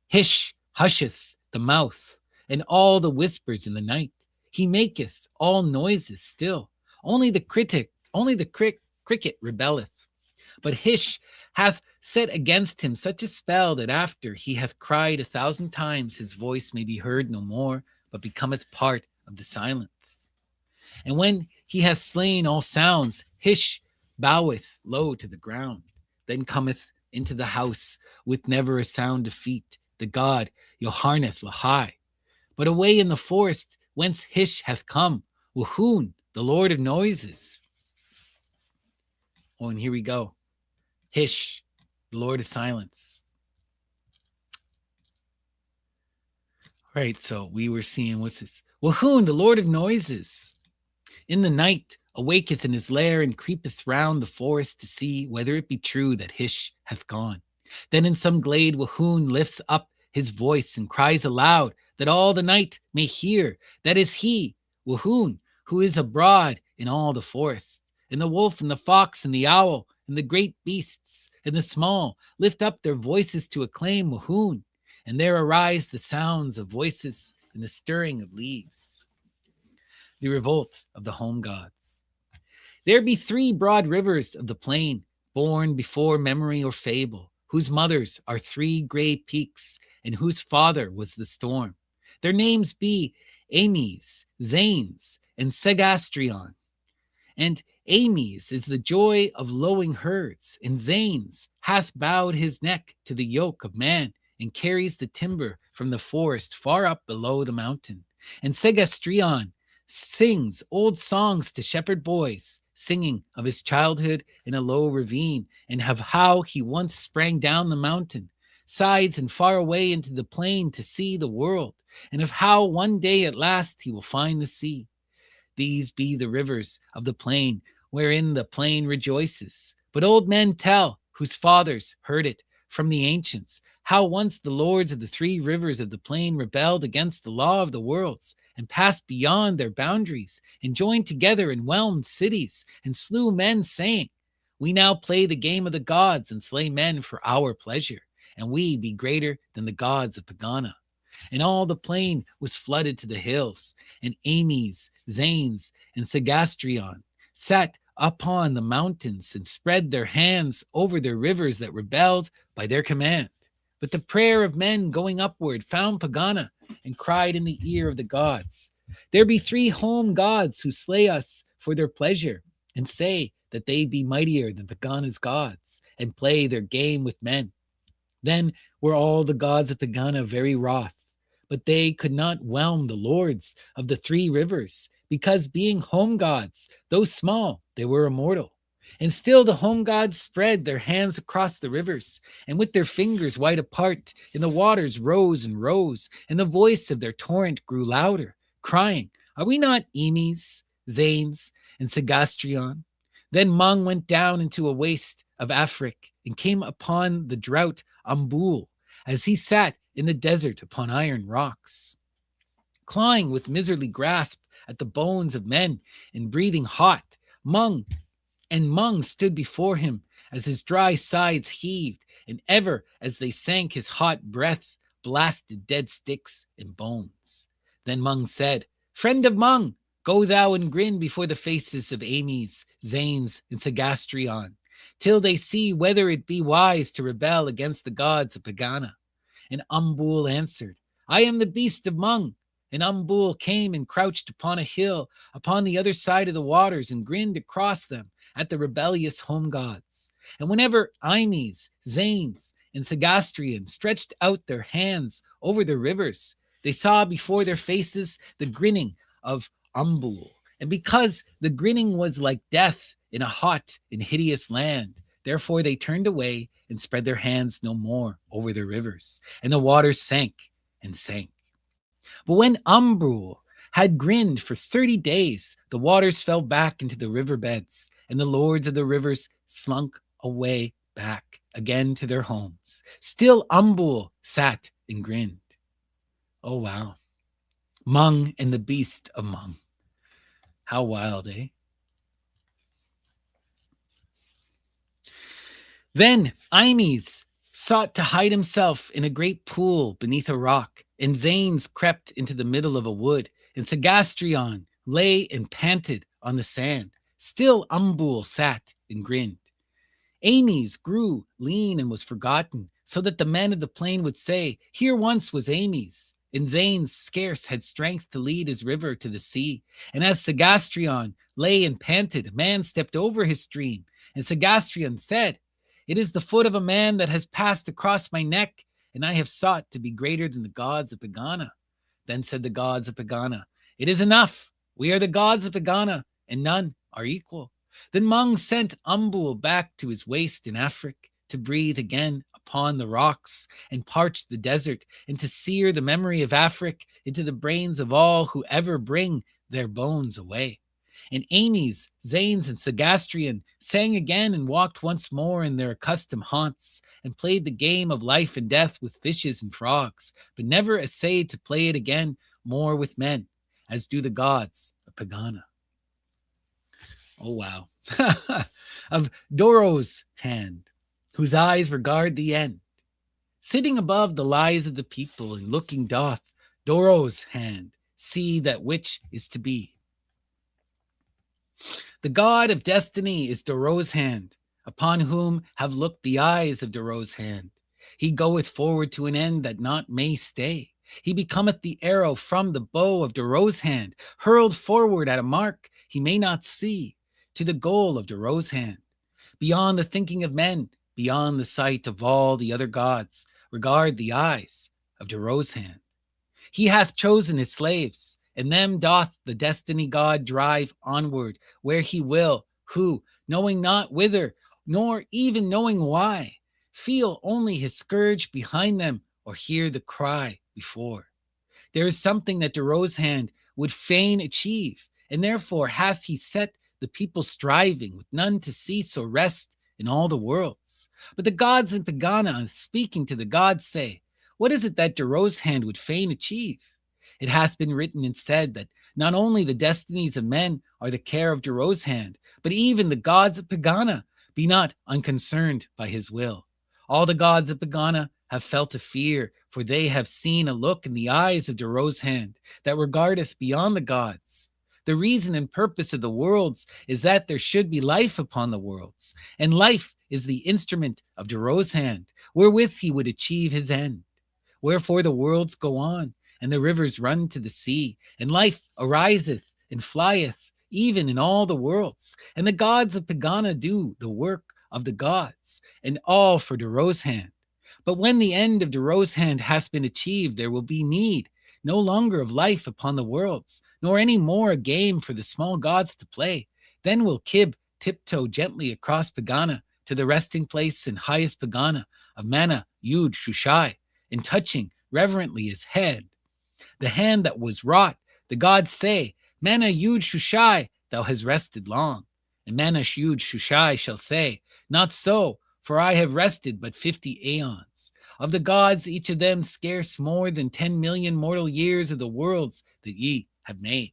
Hish husheth the mouth, and all the whispers in the night. He maketh all noises still. Only the cricket rebelleth. But Hish hath set against him such a spell that after he hath cried 1,000 times, his voice may be heard no more, but becometh part of the silence. And when he hath slain all sounds, Hish boweth low to the ground, then cometh into the house with never a sound of feet, the god Yoharneth Lahai. But away in the forest whence Hish hath come, Wuhun, the Lord of Noises. Oh, and here we go. Hish, the Lord of Silence. All right, so we were seeing, what's this? Wuhun, the Lord of Noises. In the night awaketh in his lair, and creepeth round the forest to see whether it be true that Hish hath gone. Then in some glade Wuhun lifts up his voice and cries aloud, that all the night may hear. That is he, Wuhun, who is abroad in all the forest. And the wolf and the fox and the owl and the great beasts and the small lift up their voices to acclaim Wuhun. And there arise the sounds of voices and the stirring of leaves. The revolt of the home gods. There be 3 broad rivers of the plain, born before memory or fable, whose mothers are 3 gray peaks, and whose father was the storm. Their names be Ames, Zanes, and Segastrion. And Ames is the joy of lowing herds, and Zanes hath bowed his neck to the yoke of man, and carries the timber from the forest far up below the mountain. And Segastrion sings old songs to shepherd boys, singing of his childhood in a low ravine, and of how he once sprang down the mountain sides and far away into the plain to see the world, and of how one day at last he will find the sea. These be the rivers of the plain, wherein the plain rejoices. But old men tell, whose fathers heard it from the ancients, how once the lords of the 3 rivers of the plain rebelled against the law of the worlds, and passed beyond their boundaries, and joined together and whelmed cities, and slew men, saying, "We now play the game of the gods, and slay men for our pleasure, and we be greater than the gods of Pegana." And all the plain was flooded to the hills, and Ames, Zanes, and Segastrion sat upon the mountains and spread their hands over their rivers that rebelled by their command. But the prayer of men going upward found Pegana and cried in the ear of the gods, "There be 3 home gods who slay us for their pleasure, and say that they be mightier than Pegana's gods, and play their game with men." Then were all the gods of Pegana very wroth, but they could not whelm the lords of the 3 rivers, because being home gods, though small, they were immortal. And still the home gods spread their hands across the rivers, and with their fingers wide apart, and the waters rose and rose, and the voice of their torrent grew louder, crying, "Are we not Emes, Zanes, and Segastrion?" Then Mung went down into a waste of Afric, and came upon the drought Ambul, as he sat in the desert upon iron rocks, clawing with miserly grasp at the bones of men and breathing hot. Mung stood before him as his dry sides heaved, and ever as they sank his hot breath blasted dead sticks and bones. Then Mung said, "Friend of Mung, go thou and grin before the faces of Amy's, Zane's, and Sagastrion, till they see whether it be wise to rebel against the gods of Pegana." And Umbul answered, "I am the beast of Mung." And Umbul came and crouched upon a hill upon the other side of the waters and grinned across them at the rebellious home gods. And whenever Imes, Zanes, and Sagastrian stretched out their hands over the rivers, they saw before their faces the grinning of Umbul. And because the grinning was like death in a hot and hideous land, therefore they turned away and spread their hands no more over the rivers, and the waters sank and sank. But when Umbul had grinned for 30 days, the waters fell back into the riverbeds, and the lords of the rivers slunk away back again to their homes. Still Umbul sat and grinned. Oh, wow. Mung and the beast of Mung. How wild, eh? Then Imes sought to hide himself in a great pool beneath a rock, and Zanes crept into the middle of a wood, and Sagastrion lay and panted on the sand. Still Umbul sat and grinned. Amy's grew lean and was forgotten, so that the men of the plain would say, "Here once was Amy's." And Zanes scarce had strength to lead his river to the sea. And as Sagastrion lay and panted, a man stepped over his stream, and Sagastrion said, "It is the foot of a man that has passed across my neck, and I have sought to be greater than the gods of Pegana." Then said the gods of Pegana, "It is enough. We are the gods of Pegana, and none are equal." Then Mung sent Umbul back to his waste in Afric to breathe again upon the rocks and parch the desert, and to sear the memory of Afric into the brains of all who ever bring their bones away. And Amy's, Zanes, and Sagastrian sang again and walked once more in their accustomed haunts, and played the game of life and death with fishes and frogs, but never essayed to play it again more with men, as do the gods of Pegana. Oh, wow. Of Doro's hand, whose eyes regard the end. Sitting above the lies of the people and looking doth Doro's hand see that which is to be. The god of destiny is Doro's hand, upon whom have looked the eyes of Doro's hand. He goeth forward to an end that naught may stay. He becometh the arrow from the bow of Doro's hand, hurled forward at a mark he may not see, to the goal of Doro's hand. Beyond the thinking of men, beyond the sight of all the other gods, regard the eyes of Doro's hand. He hath chosen his slaves, and them doth the destiny god drive onward where he will, who, knowing not whither, nor even knowing why, feel only his scourge behind them or hear the cry before. There is something that Doro's hand would fain achieve, and therefore hath he set the people striving, with none to cease or rest in all the worlds. But the gods in Pegana, speaking to the gods, say, "What is it that Doro's hand would fain achieve?" It hath been written and said that not only the destinies of men are the care of Doro's hand, but even the gods of Pegana be not unconcerned by his will. All the gods of Pegana have felt a fear, for they have seen a look in the eyes of Doro's hand that regardeth beyond the gods. The reason and purpose of the worlds is that there should be life upon the worlds, and life is the instrument of Doro's hand, wherewith he would achieve his end. Wherefore the worlds go on, and the rivers run to the sea, and life ariseth and flieth, even in all the worlds. And the gods of Pegana do the work of the gods, and all for Doro's hand. But when the end of Doro's hand hath been achieved, there will be need no longer of life upon the worlds, nor any more a game for the small gods to play. Then will Kib tiptoe gently across Pegana to the resting place in highest Pegana of Mana Yud Shushai, and touching reverently his head, the hand that was wrought, the gods say, "Mana Yud Shushai, thou hast rested long." And Mana Yud Shushai shall say, "Not so, for I have rested but 50 aeons. Of the gods, each of them scarce more than 10,000,000 mortal years of the worlds that ye have made.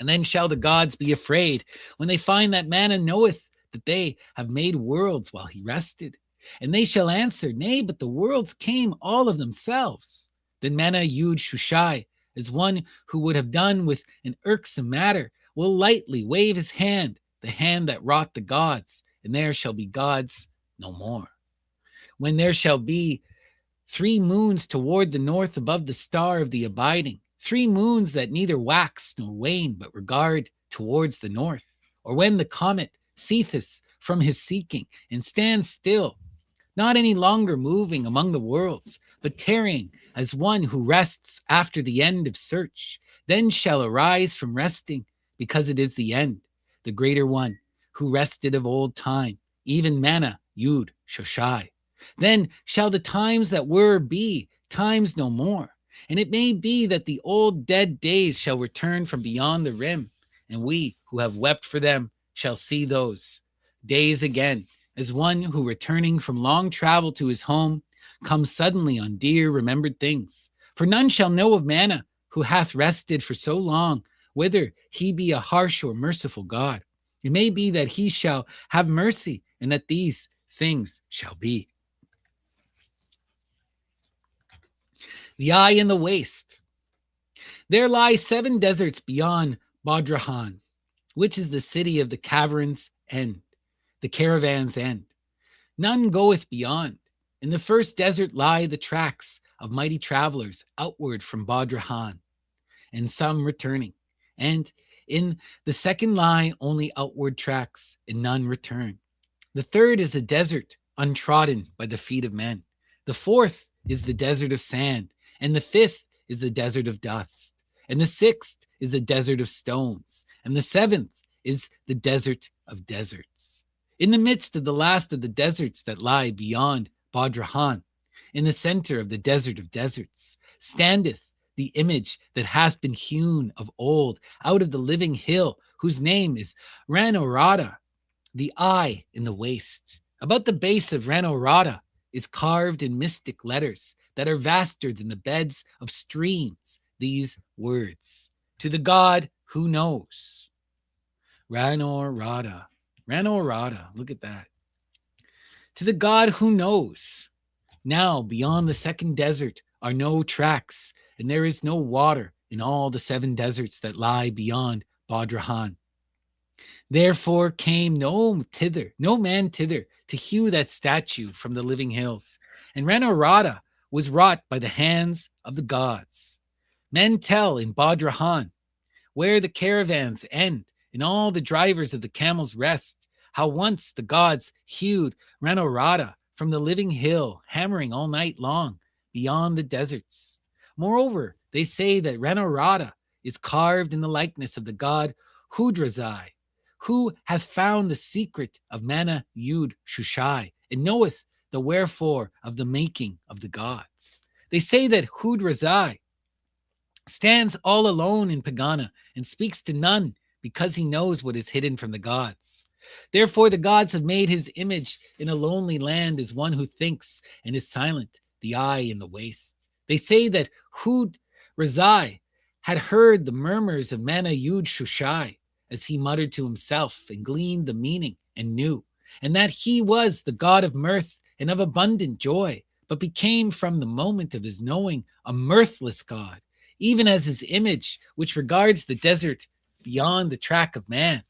And then shall the gods be afraid when they find that Mana knoweth that they have made worlds while he rested. And they shall answer, Nay, but the worlds came all of themselves. Then Mana Yud Shushai, as one who would have done with an irksome matter, will lightly wave his hand, the hand that wrought the gods, and there shall be gods no more. When there shall be 3 moons toward the north above the star of the abiding, 3 moons that neither wax nor wane, but regard towards the north. Or when the comet ceaseth from his seeking and stands still, not any longer moving among the worlds, but tarrying as one who rests after the end of search, then shall arise from resting, because it is the end, the greater one, who rested of old time, even Mana Yud Shoshai. Then shall the times that were be times no more. And it may be that the old dead days shall return from beyond the rim, and we who have wept for them shall see those days again, as one who returning from long travel to his home comes suddenly on dear remembered things. For none shall know of Mana who hath rested for so long, whether he be a harsh or merciful God. It may be that he shall have mercy, and that these things shall be. The eye in the waste. There lie 7 deserts beyond Badrahan, which is the city of the caverns end, the caravan's end. None goeth beyond. In the first desert lie the tracks of mighty travelers outward from Badrahan, and some returning. And in the second lie only outward tracks, and none return. The third is a desert untrodden by the feet of men. The fourth is the desert of sand, and the fifth is the desert of dust, and the sixth is the desert of stones, and the seventh is the desert of deserts. In the midst of the last of the deserts that lie beyond Badrahan, in the center of the desert of deserts, standeth the image that hath been hewn of old out of the living hill, whose name is Ranorada, the eye in the waste. About the base of Ranorada is carved in mystic letters that are vaster than the beds of streams these words: to the God who knows. Ranorada. Ranorada. Look at that. To the God who knows. Now, beyond the second desert are no tracks, and there is no water in all the 7 deserts that lie beyond Badrahan. Therefore came no man thither to hew that statue from the living hills. And Ranorada was wrought by the hands of the gods. Men tell in Badrahan, where the caravans end and all the drivers of the camels rest, how once the gods hewed Ranorada from the living hill, hammering all night long beyond the deserts. Moreover, they say that Ranorada is carved in the likeness of the god Hudrazai, who hath found the secret of Mana Yud Shushai, and knoweth the wherefore of the making of the gods. They say that Hudrazai stands all alone in Pegana and speaks to none, because he knows what is hidden from the gods. Therefore the gods have made his image in a lonely land as one who thinks and is silent, the eye in the waste. They say that Hudrazai had heard the murmurs of Mana Yud Shushai, as he muttered to himself and gleaned the meaning and knew, and that he was the god of mirth and of abundant joy, but became from the moment of his knowing a mirthless god, even as his image, which regards the desert beyond the track of man.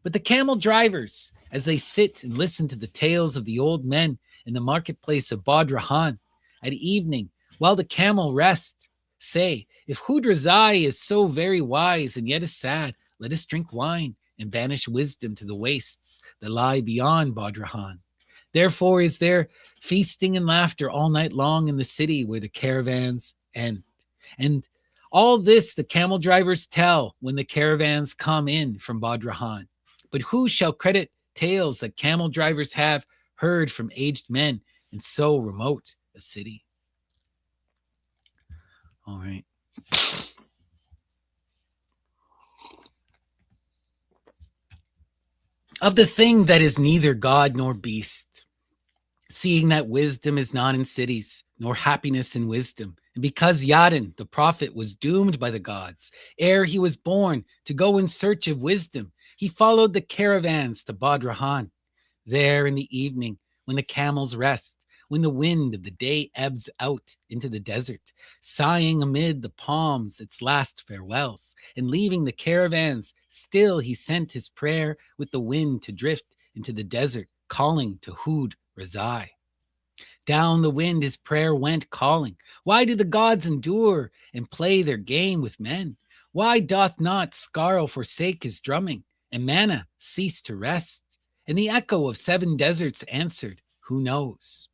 But the camel drivers, as they sit and listen to the tales of the old men in the marketplace of Badrahan at evening, while the camel rests, say, if Hudrazai is so very wise and yet is sad, let us drink wine and banish wisdom to the wastes that lie beyond Badrahan. Therefore is there feasting and laughter all night long in the city where the caravans end. And all this the camel drivers tell when the caravans come in from Badrahan. But who shall credit tales that camel drivers have heard from aged men in so remote a city? All right. Of the thing that is neither God nor beast, seeing that wisdom is not in cities, nor happiness in wisdom. And because Yadin, the prophet, was doomed by the gods, ere he was born to go in search of wisdom, he followed the caravans to Badrahan. There in the evening, when the camels rest, when the wind of the day ebbs out into the desert, sighing amid the palms its last farewells, and leaving the caravans, still he sent his prayer with the wind to drift into the desert, calling to Hud Razai. Down the wind his prayer went calling. Why do the gods endure and play their game with men? Why doth not Scarl forsake his drumming, and Manna cease to rest? And the echo of seven deserts answered, Who knows?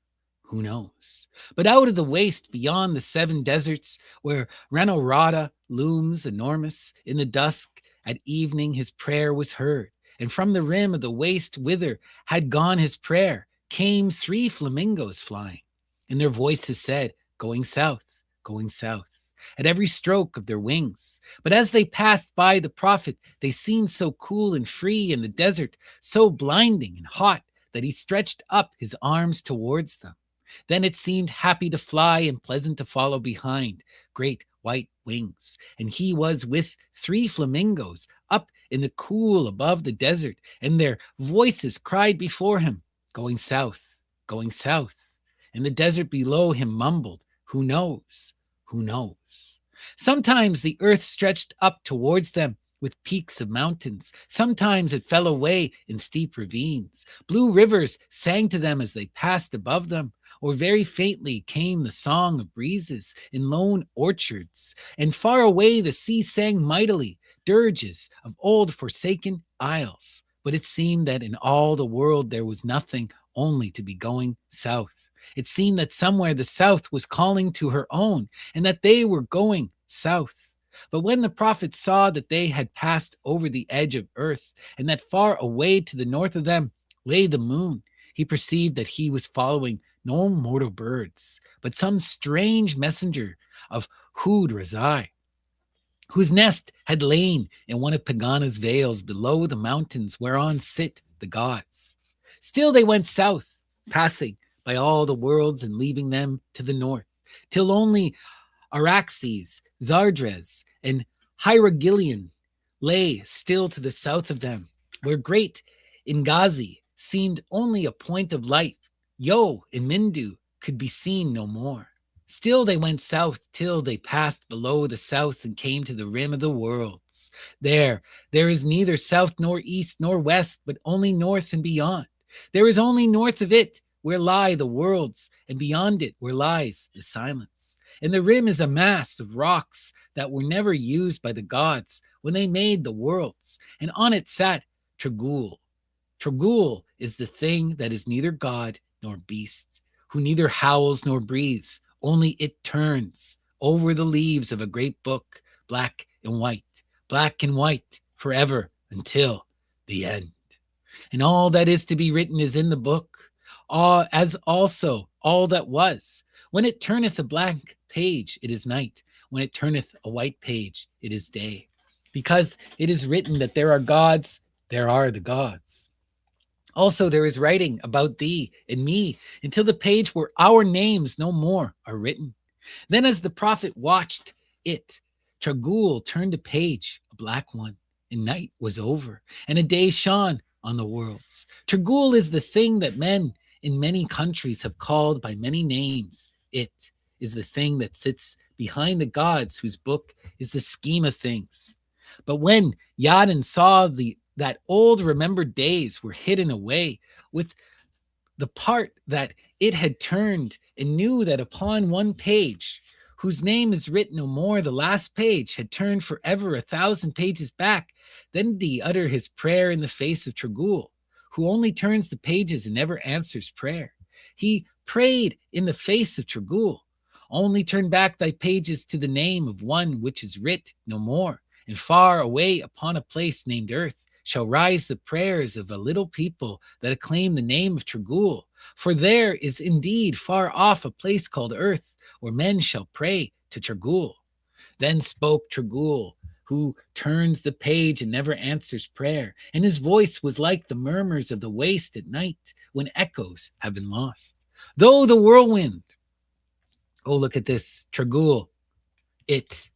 Who knows? But out of the waste beyond the seven deserts, where Renorada looms enormous in the dusk, at evening his prayer was heard. And from the rim of the waste whither had gone his prayer, came three flamingos flying, and their voices said, Going south, going south, at every stroke of their wings. But as they passed by the prophet, they seemed so cool and free in the desert, so blinding and hot, that he stretched up his arms towards them. Then it seemed happy to fly and pleasant to follow behind great white wings. And he was with three flamingos up in the cool above the desert, and their voices cried before him, Going south, going south. And the desert below him mumbled, Who knows? Who knows? Sometimes the earth stretched up towards them with peaks of mountains. Sometimes it fell away in steep ravines. Blue rivers sang to them as they passed above them, or very faintly came the song of breezes in lone orchards. And far away the sea sang mightily, dirges of old forsaken isles. But it seemed that in all the world there was nothing only to be going south. It seemed that somewhere the south was calling to her own, and that they were going south. But when the prophet saw that they had passed over the edge of earth, and that far away to the north of them lay the moon, he perceived that he was following no mortal birds, but some strange messenger of Hud Razai, whose nest had lain in one of Pegana's vales below the mountains whereon sit the gods. Still they went south, passing by all the worlds and leaving them to the north, till only Araxes, Zardres, and Hyrogilion lay still to the south of them, where great Ingazi seemed only a point of light. Yo and Mindu could be seen no more. Still they went south till they passed below the south and came to the rim of the worlds. There is neither south nor east nor west, but only north and beyond. There is only north of it where lie the worlds, and beyond it where lies the silence. And the rim is a mass of rocks that were never used by the gods when they made the worlds, and on it sat Tragul. Tragul is the thing that is neither god nor beast, who neither howls nor breathes, only it turns over the leaves of a great book, black and white, forever until the end. And all that is to be written is in the book, as also all that was. When it turneth a blank page, it is night. When it turneth a white page, it is day. Because it is written that there are gods, there are the gods. Also, there is writing about thee and me until the page where our names no more are written. Then, as the prophet watched it, Tragul turned a page, a black one, and night was over, and a day shone on the worlds. Tragul is the thing that men in many countries have called by many names. It is the thing that sits behind the gods, whose book is the scheme of things. But when Yadin saw that old remembered days were hidden away with the part that it had turned, and knew that upon one page, whose name is written no more, the last page had turned forever 1,000 pages back, then did he utter his prayer in the face of Tragul, who only turns the pages and never answers prayer. He prayed in the face of Tragul, only turn back thy pages to the name of one which is writ no more, and far away upon a place named earth shall rise the prayers of a little people that acclaim the name of Tragul. For there is indeed far off a place called earth, where men shall pray to Tragul. Then spoke Tragul, who turns the page and never answers prayer, and his voice was like the murmurs of the waste at night when echoes have been lost. Though the whirlwind, oh, look at this, Tragul, it,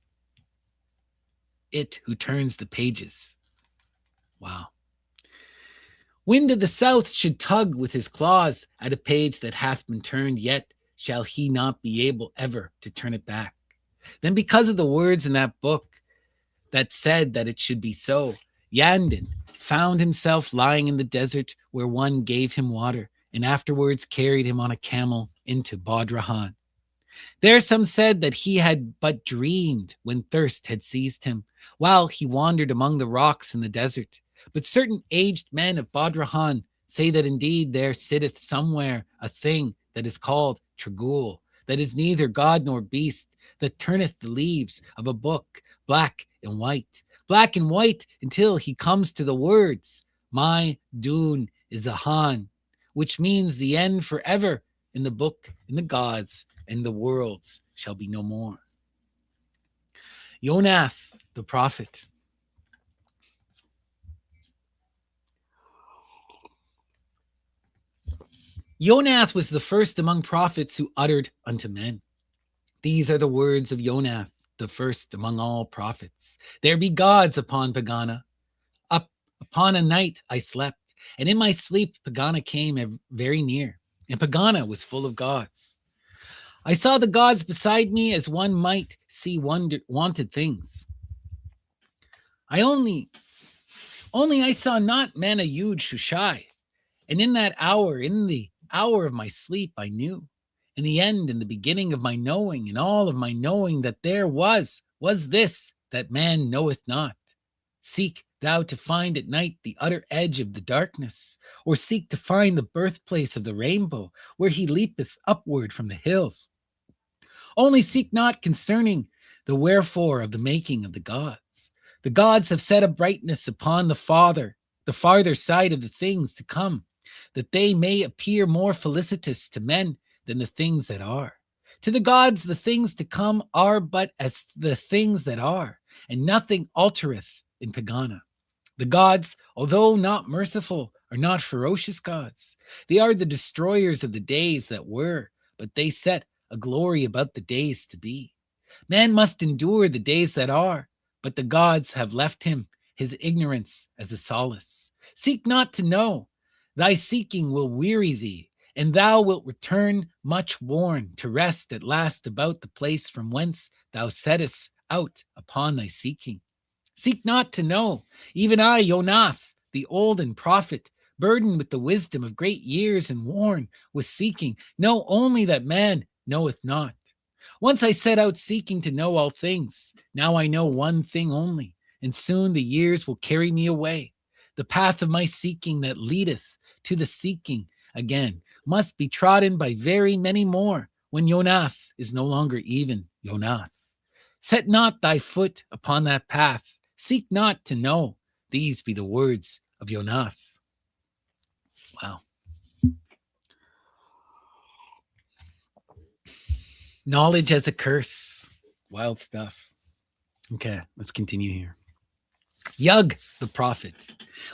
it who turns the pages. Wow. Wind of the south should tug with his claws at a page that hath been turned, yet shall he not be able ever to turn it back. Then, because of the words in that book that said that it should be so, Yandin found himself lying in the desert where one gave him water and afterwards carried him on a camel into Badrahan. There some said that he had but dreamed when thirst had seized him, while he wandered among the rocks in the desert. But certain aged men of Badrahan say that indeed there sitteth somewhere a thing that is called Tragul, that is neither god nor beast, that turneth the leaves of a book black and white until he comes to the words, My Dune is a Han, which means the end forever in the book, in the gods, and the worlds shall be no more. Yonath, the prophet. Yonath was the first among prophets who uttered unto men. These are the words of Yonath, the first among all prophets. There be gods upon Pegana. Up upon a night I slept, and in my sleep Pegana came very near, and Pegana was full of gods. I saw the gods beside me as one might see wanted things. Only I saw not men a huge Shushai, and in that hour, in the hour of my sleep, I knew, in the end and the beginning of my knowing, and all of my knowing, that there was this, that man knoweth not. Seek thou to find at night the utter edge of the darkness, or seek to find the birthplace of the rainbow, where he leapeth upward from the hills. Only seek not concerning the wherefore of the making of the gods. The gods have set a brightness upon the farther side of the things to come, that they may appear more felicitous to men than the things that are. To the gods the things to come are but as the things that are, and nothing altereth in Pegana. The gods, although not merciful, are not ferocious gods. They are the destroyers of the days that were, but they set a glory about the days to be. Man must endure the days that are, but the gods have left him his ignorance as a solace. Seek not to know. Thy seeking will weary thee, and thou wilt return much worn to rest at last about the place from whence thou settest out upon thy seeking. Seek not to know. Even I, Yonath, the olden prophet, burdened with the wisdom of great years and worn with seeking, know only that man knoweth not. Once I set out seeking to know all things. Now I know one thing only, and soon the years will carry me away. The path of my seeking that leadeth to the seeking again must be trodden by very many more when Yonath is no longer even Yonath. Set not thy foot upon that path. Seek not to know. These be the words of Yonath. Wow. Knowledge as a curse. Wild stuff. Okay, let's continue here. Yug, the prophet.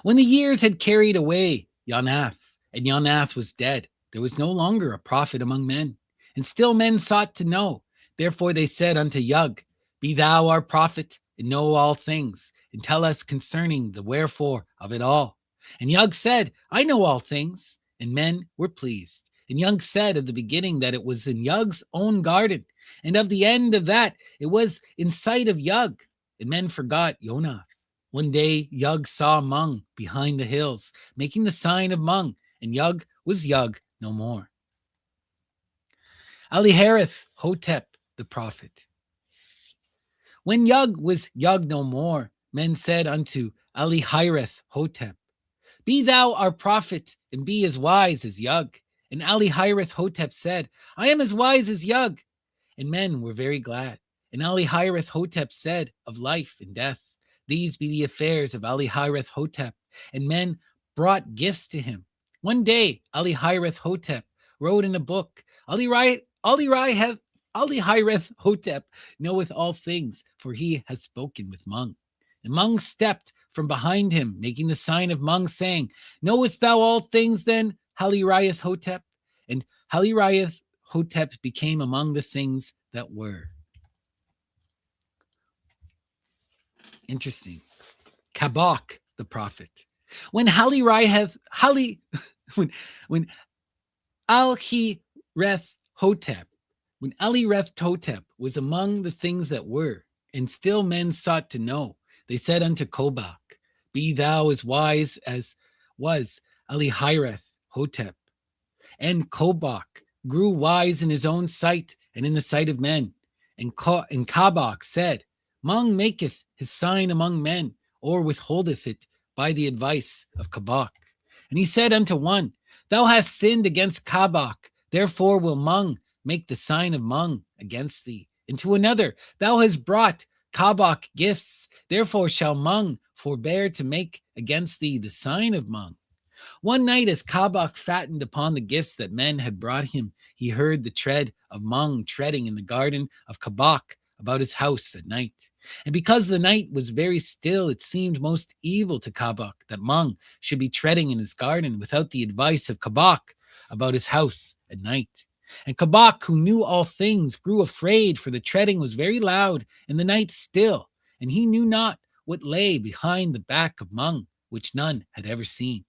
When the years had carried away Yonath, and Yonath was dead, there was no longer a prophet among men, and still men sought to know. Therefore they said unto Yug, Be thou our prophet, and know all things, and tell us concerning the wherefore of it all. And Yug said, I know all things, and men were pleased. And Yug said of the beginning that it was in Yug's own garden, and of the end of that it was in sight of Yug, and men forgot Yonath. One day Yug saw Mung behind the hills, making the sign of Mung, and Yug was Yug no more. Alihareth Hotep, the prophet. When Yug was Yug no more, men said unto Alihareth Hotep, Be thou our prophet, and be as wise as Yug. And Alihareth Hotep said, I am as wise as Yug. And men were very glad. And Alihareth Hotep said of life and death, These be the affairs of Alihareth Hotep. And men brought gifts to him. One day, Alihareth Hotep wrote in a book, Alihareth Hotep knoweth all things, for he has spoken with Mung. And Mung stepped from behind him, making the sign of Mung, saying, Knowest thou all things then, Alihareth Hotep? And Haliriath Hotep became among the things that were. Interesting. Kabak, the prophet. When Haliriath, when, when Alhireth Hotep, when Alireth Hotep was among the things that were, and still men sought to know, they said unto Kobach, be thou as wise as was Alihireth Hotep. And Kobach grew wise in his own sight and in the sight of men. And Kabach said, Mung maketh his sign among men, or withholdeth it by the advice of Kabach. And he said unto one, Thou hast sinned against Kabach, therefore will Mung make the sign of Mung against thee. And to another, Thou hast brought Kabach gifts, therefore shall Mung forbear to make against thee the sign of Mung. One night, as Kabach fattened upon the gifts that men had brought him, he heard the tread of Mung treading in the garden of Kabach about his house at night. And because the night was very still, it seemed most evil to Kabach that Mung should be treading in his garden without the advice of Kabach about his house at night. And Kabach, who knew all things, grew afraid, for the treading was very loud and the night still, and he knew not what lay behind the back of Mung, which none had ever seen.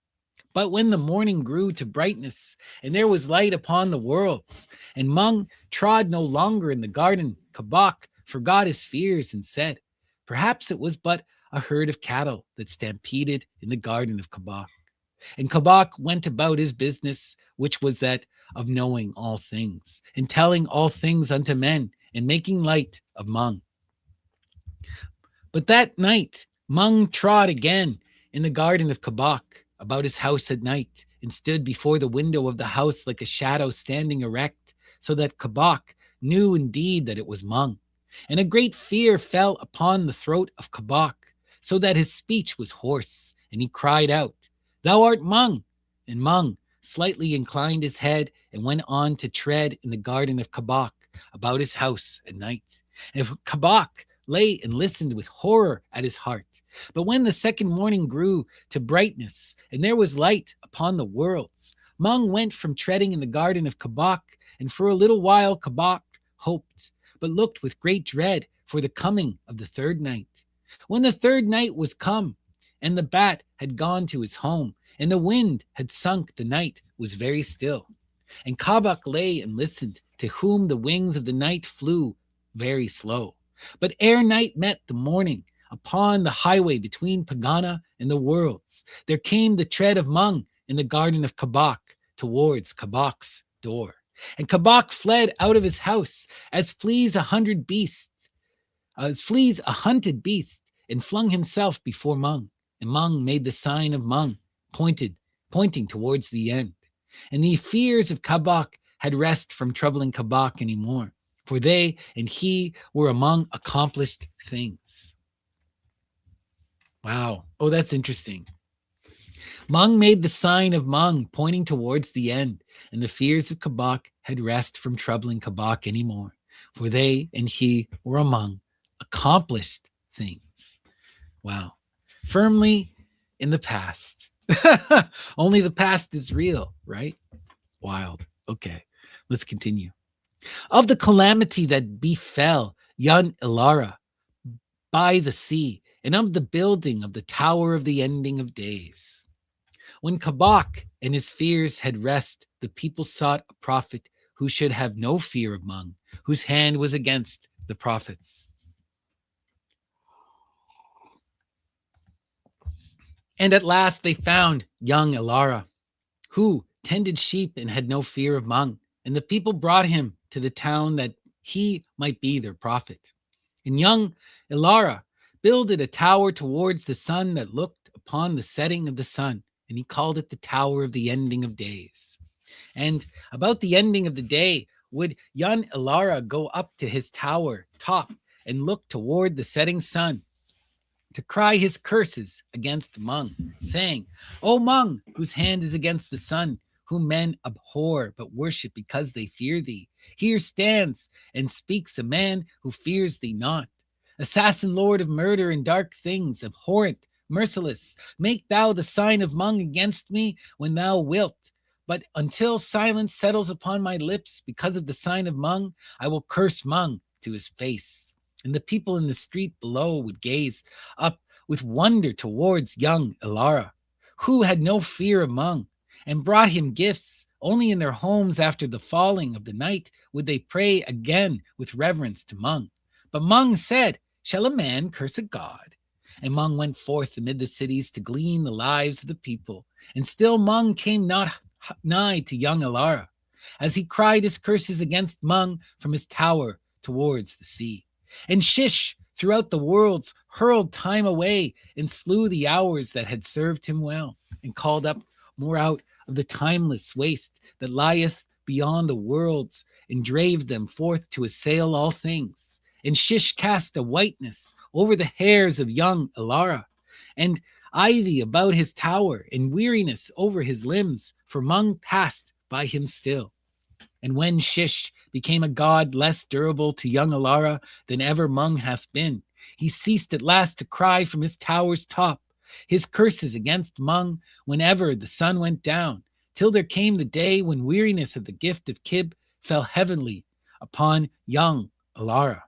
But when the morning grew to brightness, and there was light upon the worlds, and Mung trod no longer in the garden, Kabach forgot his fears and said, Perhaps it was but a herd of cattle that stampeded in the garden of Kabach. And Kabach went about his business, which was that of knowing all things, and telling all things unto men, and making light of Mung. But that night Mung trod again in the garden of Kabach about his house at night, and stood before the window of the house like a shadow standing erect, so that Kabach knew indeed that it was Mung. And a great fear fell upon the throat of Kabach, so that his speech was hoarse, and he cried out, Thou art Mung! And Mung slightly inclined his head and went on to tread in the garden of Kabach about his house at night. And Kabach lay and listened with horror at his heart. But when the second morning grew to brightness, and there was light upon the worlds, Mung went from treading in the garden of Kabach, and for a little while Kabach hoped, but looked with great dread for the coming of the third night. When the third night was come, and the bat had gone to his home, and the wind had sunk, the night was very still. And Kabach lay and listened, to whom the wings of the night flew very slow. But ere night met the morning, upon the highway between Pegana and the worlds, there came the tread of Mung in the garden of Kabach towards Kabach's door. And Kabach fled out of his house as flees a hunted beast, and flung himself before Mung. And Mung made the sign of Mung, pointing towards the end. And the fears of Kabach had rest from troubling Kabach any more, for they and he were among accomplished things. Wow. Oh, that's interesting. Mung made the sign of Mung, pointing towards the end, and the fears of Kabach had rest from troubling Kabach any more, for they and he were among accomplished things. Wow. Firmly in the past. Only the past is real, right? Wild. Okay, let's continue. Of the calamity that befell Yun Ilara by the sea, and of the building of the tower of the ending of days. When Kabach and his fears had rest, the people sought a prophet who should have no fear of Mung, whose hand was against the prophets. And at last they found young Ilara, who tended sheep and had no fear of Mung. And the people brought him to the town that he might be their prophet. And young Ilara builded a tower towards the sun that looked upon the setting of the sun, and he called it the Tower of the Ending of Days. And about the ending of the day would young Ilara go up to his tower top and look toward the setting sun, to cry his curses against Mung, saying, O Mung, whose hand is against the sun, whom men abhor but worship because they fear thee, here stands and speaks a man who fears thee not. Assassin, lord of murder and dark things, abhorrent, merciless, make thou the sign of Mung against me when thou wilt, But until silence settles upon my lips because of the sign of Mung, I will curse Mung to his face. And the people in the street below would gaze up with wonder towards young Ilara, who had no fear of Mung, and brought him gifts. Only in their homes after the falling of the night would they pray again with reverence to Mung. But Mung said, "Shall a man curse a god?" And Mung went forth amid the cities to glean the lives of the people. And still Mung came not nigh to young Ilara, as he cried his curses against Mung from his tower towards the sea. And Shish throughout the worlds hurled time away and slew the hours that had served him well, and called up more out of the timeless waste that lieth beyond the worlds, and drave them forth to assail all things. And Shish cast a whiteness over the hairs of young Ilara, and ivy about his tower, and weariness over his limbs, for Mung passed by him still. And when Shish became a god less durable to young Ilara than ever Mung hath been, he ceased at last to cry from his tower's top his curses against Mung whenever the sun went down, till there came the day when weariness of the gift of Kib fell heavenly upon young Ilara.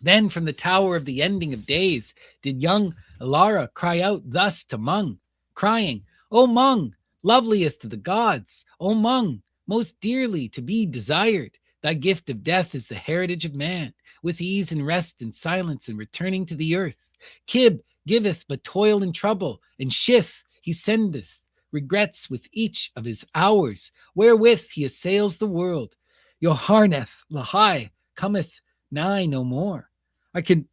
Then from the tower of the ending of days did young Ilara cry out thus to Mung, crying, "O Mung, loveliest of the gods, O Mung, most dearly to be desired, thy gift of death is the heritage of man, with ease and rest and silence and returning to the earth. Kib giveth but toil and trouble, and Shith he sendeth regrets with each of his hours, wherewith he assails the world. Yoharneth Lahai cometh nigh no more. I can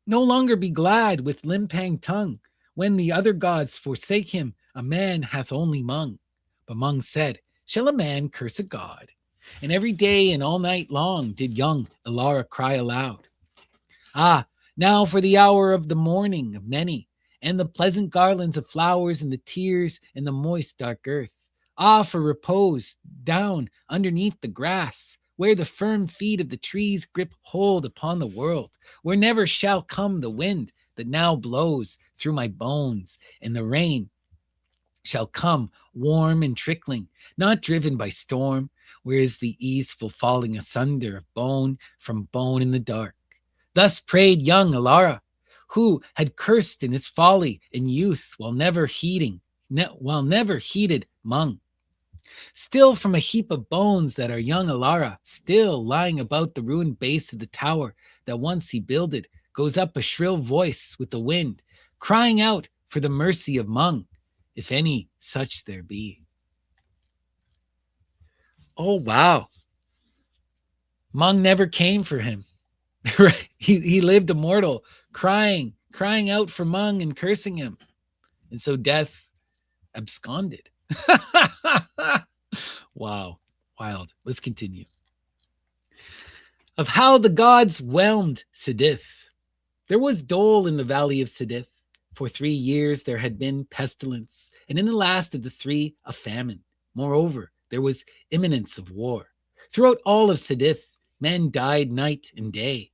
no longer be glad with Limpang tongue. When the other gods forsake him, a man hath only Mung." But Mung said, "Shall a man curse a god?" And every day and all night long did young Ilara cry aloud. Ah, now for the hour of the morning of many, and the pleasant garlands of flowers and the tears in the moist dark earth. Ah, for repose down underneath the grass, where the firm feet of the trees grip hold upon the world, where never shall come the wind that now blows through my bones, and the rain shall come warm and trickling, not driven by storm, where is the easeful falling asunder of bone from bone in the dark. Thus prayed young Ilara, who had cursed in his folly in youth while never heeded Mung. Still from a heap of bones that are young Ilara, still lying about the ruined base of the tower that once he builded, goes up a shrill voice with the wind, crying out for the mercy of Mung, if any such there be. Oh, wow. Mung never came for him. he lived immortal, crying out for Mung and cursing him. And so death absconded. Wow, wild. Let's continue. Of how the gods whelmed Sidith. There was dole in the valley of Sidith. For 3 years there had been pestilence, and in the last of the 3, a famine. Moreover, there was imminence of war. Throughout all of Sidith, men died night and day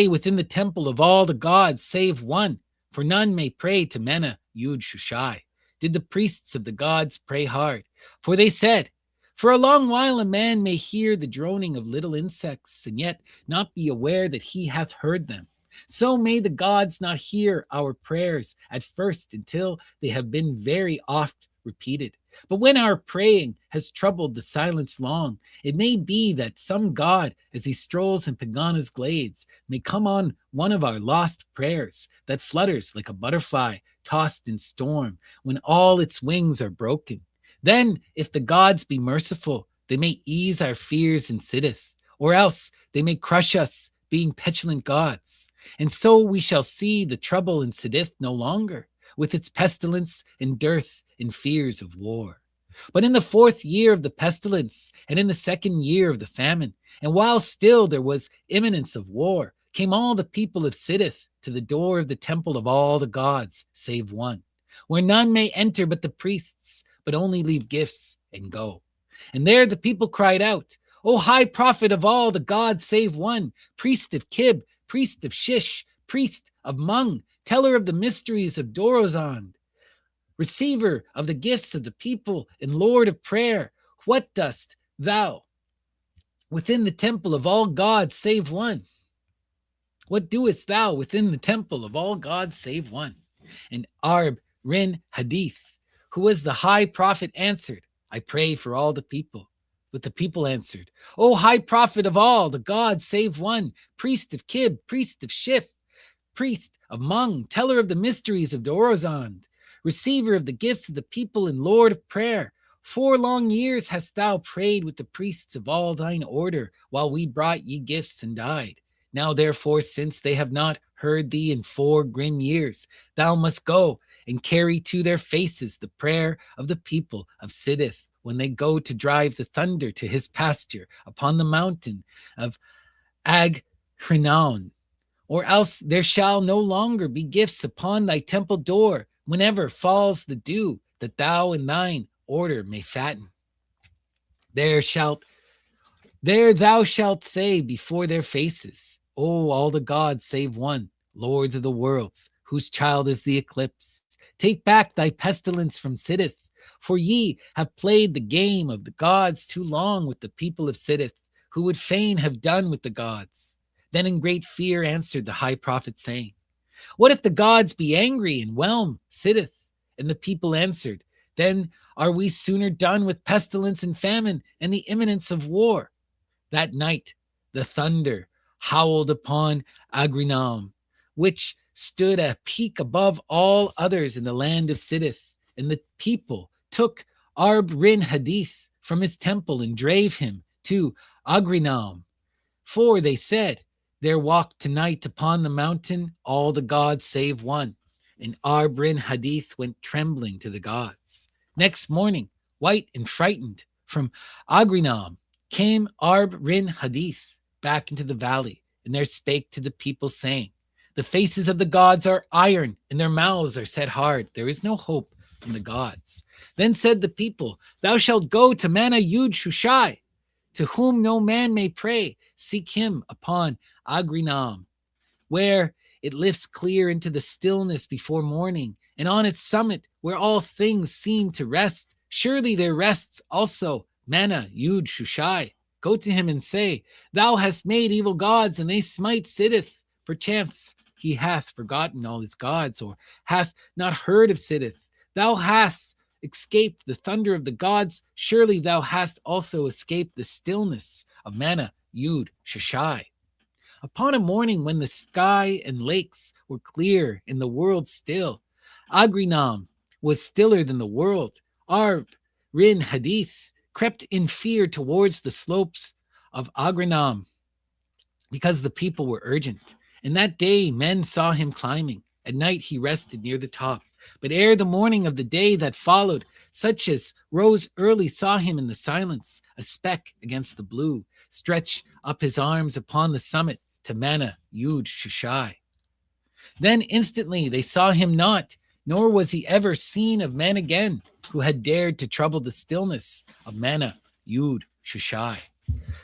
within the temple of all the gods save one, for none may pray to Mena Yud Shushai. Did the priests of the gods pray hard? For they said, "For a long while a man may hear the droning of little insects, and yet not be aware that he hath heard them. So may the gods not hear our prayers at first until they have been very oft repeated. But when our praying has troubled the silence long, it may be that some god, as he strolls in Pegana's glades, may come on one of our lost prayers that flutters like a butterfly tossed in storm when all its wings are broken. Then, if the gods be merciful, they may ease our fears in Sidith, or else they may crush us, being petulant gods. And so we shall see the trouble in Sidith no longer, with its pestilence and dearth and fears of war. But in the 4th year of the pestilence, and in the 2nd year of the famine, and while still there was imminence of war, came all the people of Sidith to the door of the temple of all the gods, save one, where none may enter but the priests, but only leave gifts and go. And there the people cried out, "O high prophet of all the gods save one, priest of Kib, priest of Shish, priest of Mung, teller of the mysteries of Dorozand, receiver of the gifts of the people and Lord of prayer, what dost thou within the temple of all gods save one? What doest thou within the temple of all gods save one? And Arb Rin Hadith, who was the high prophet, answered, I pray for all the people. But the people answered, O high prophet of all the gods save one, priest of Kib, priest of Shif, priest of Mung, teller of the mysteries of Dorozand, receiver of the gifts of the people and Lord of prayer. 4 long years hast thou prayed with the priests of all thine order, while we brought ye gifts and died. Now therefore, since they have not heard thee in 4 grim years, thou must go and carry to their faces the prayer of the people of Siddith, when they go to drive the thunder to his pasture upon the mountain of Ag-Hrinaun. Or else there shall no longer be gifts upon thy temple door, whenever falls the dew, that thou and thine order may fatten. There thou shalt say before their faces, O all the gods save one, lords of the worlds, whose child is the eclipse, take back thy pestilence from Siddith, for ye have played the game of the gods too long with the people of Siddith, who would fain have done with the gods. Then in great fear answered the high prophet, saying, What if the gods be angry and whelm Siddith? And the people answered, Then are we sooner done with pestilence and famine and the imminence of war. That night the thunder howled upon Agrinam, which stood a peak above all others in the land of Siddith, and the people took Arb Rin Hadith from his temple and drave him to Agrinam. For they said, There walked tonight upon the mountain all the gods save one. And Arb Rin Hadith went trembling to the gods. Next morning, white and frightened, from Agrinam came Arb Rin Hadith back into the valley, and there spake to the people, saying, The faces of the gods are iron, and their mouths are set hard. There is no hope from the gods. Then said the people, Thou shalt go to Mana Yud Shushai, to whom no man may pray. Seek him upon Agrinam, where it lifts clear into the stillness before morning, and on its summit, where all things seem to rest. Surely there rests also Mana Yud Shushai. Go to him and say, Thou hast made evil gods, and they smite Siddith. Perchance he hath forgotten all his gods, or hath not heard of Siddith. Thou hast escaped the thunder of the gods. Surely thou hast also escaped the stillness of Mana Yud Shushai. Upon a morning when the sky and lakes were clear and the world still, Agrinam was stiller than the world. Arb Rin Hadith crept in fear towards the slopes of Agrinam, because the people were urgent. And that day men saw him climbing. At night he rested near the top. But ere the morning of the day that followed, such as rose early saw him in the silence, a speck against the blue, stretch up his arms upon the summit to Mana Yud Shushai. Then instantly they saw him not, nor was he ever seen of men again, who had dared to trouble the stillness of Mana Yud Shushai.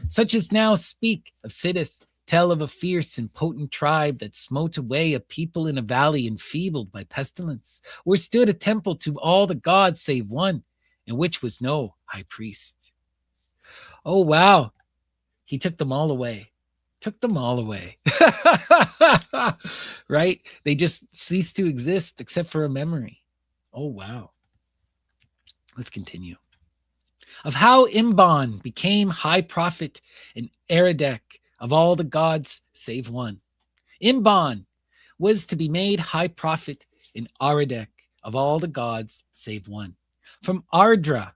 Such as now speak of Siddith, tell of a fierce and potent tribe that smote away a people in a valley enfeebled by pestilence, where stood a temple to all the gods save one, in which was no high priest. Oh, wow. He took them all away. Took them all away. Right? They just ceased to exist except for a memory. Oh, wow. Let's continue. Of how Imban became high prophet in Eredek of all the gods save one. Imban was to be made high prophet in Aradek of all the gods save one. From Ardra,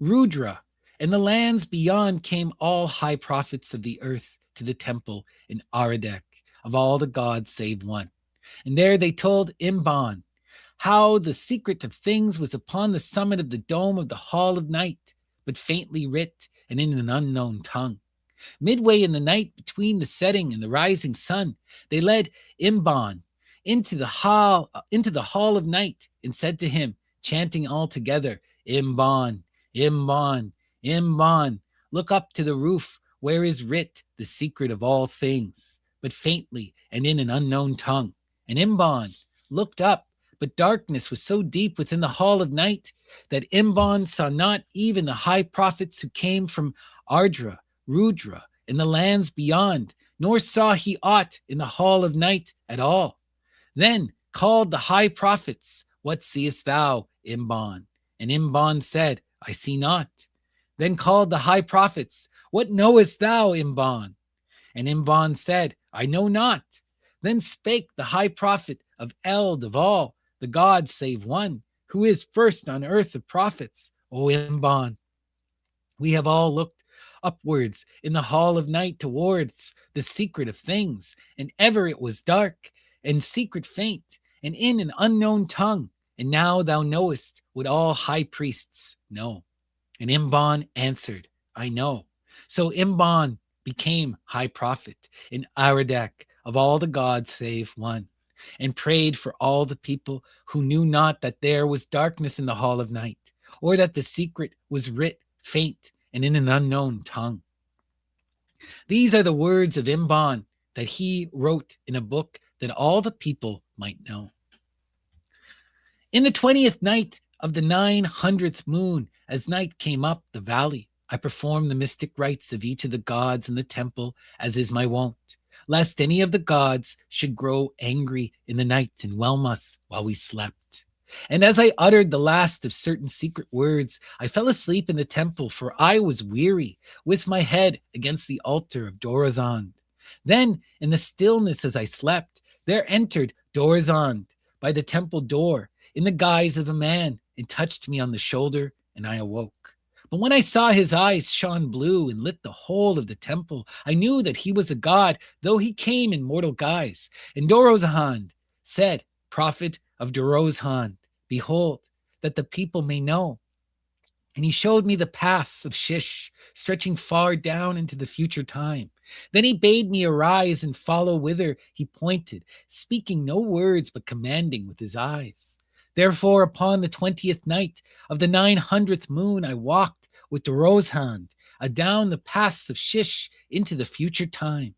Rudra, and the lands beyond came all high prophets of the earth to the temple in Aradek of all the gods save one. And there they told Imban how the secret of things was upon the summit of the dome of the hall of night, but faintly writ and in an unknown tongue. Midway in the night between the setting and the rising sun, they led Imban into the hall of night and said to him, chanting all together, Imban, Imban, Imban, look up to the roof where is writ the secret of all things, but faintly and in an unknown tongue. And Imban looked up, but darkness was so deep within the hall of night that Imban saw not even the high prophets who came from Ardra, Rudra, and the lands beyond, nor saw he aught in the hall of night at all. Then called the high prophets, "What seest thou, Imban?" And Imban said, "I see not." Then called the high prophets, "What knowest thou, Imban?" And Imban said, "I know not." Then spake the high prophet of Eld of all the gods save one, who is first on earth of prophets, "O Imban, we have all looked upwards in the hall of night towards the secret of things, and ever it was dark, and secret faint, and in an unknown tongue. And now thou knowest what all high priests know." And Imban answered, "I know." So Imban became high prophet in Aradak of all the gods save one, and prayed for all the people who knew not that there was darkness in the hall of night, or that the secret was writ faint and in an unknown tongue. These are the words of Imban that he wrote in a book that all the people might know. In the 20th night of the 900th moon, as night came up the valley, I performed the mystic rites of each of the gods in the temple, as is my wont, lest any of the gods should grow angry in the night and whelm us while we slept. And as I uttered the last of certain secret words, I fell asleep in the temple, for I was weary, with my head against the altar of Dorazand. Then, in the stillness as I slept, there entered Dorazand by the temple door, in the guise of a man, and touched me on the shoulder, and I awoke. But when I saw his eyes shone blue and lit the whole of the temple, I knew that he was a god, though he came in mortal guise. And Dorozhand said, "Prophet of Dorozhand, behold, that the people may know." And he showed me the paths of Shish, stretching far down into the future time. Then he bade me arise and follow whither he pointed, speaking no words but commanding with his eyes. Therefore, upon the 20th night of the 900th moon, I walked with the Roshand adown the paths of Shish into the future time.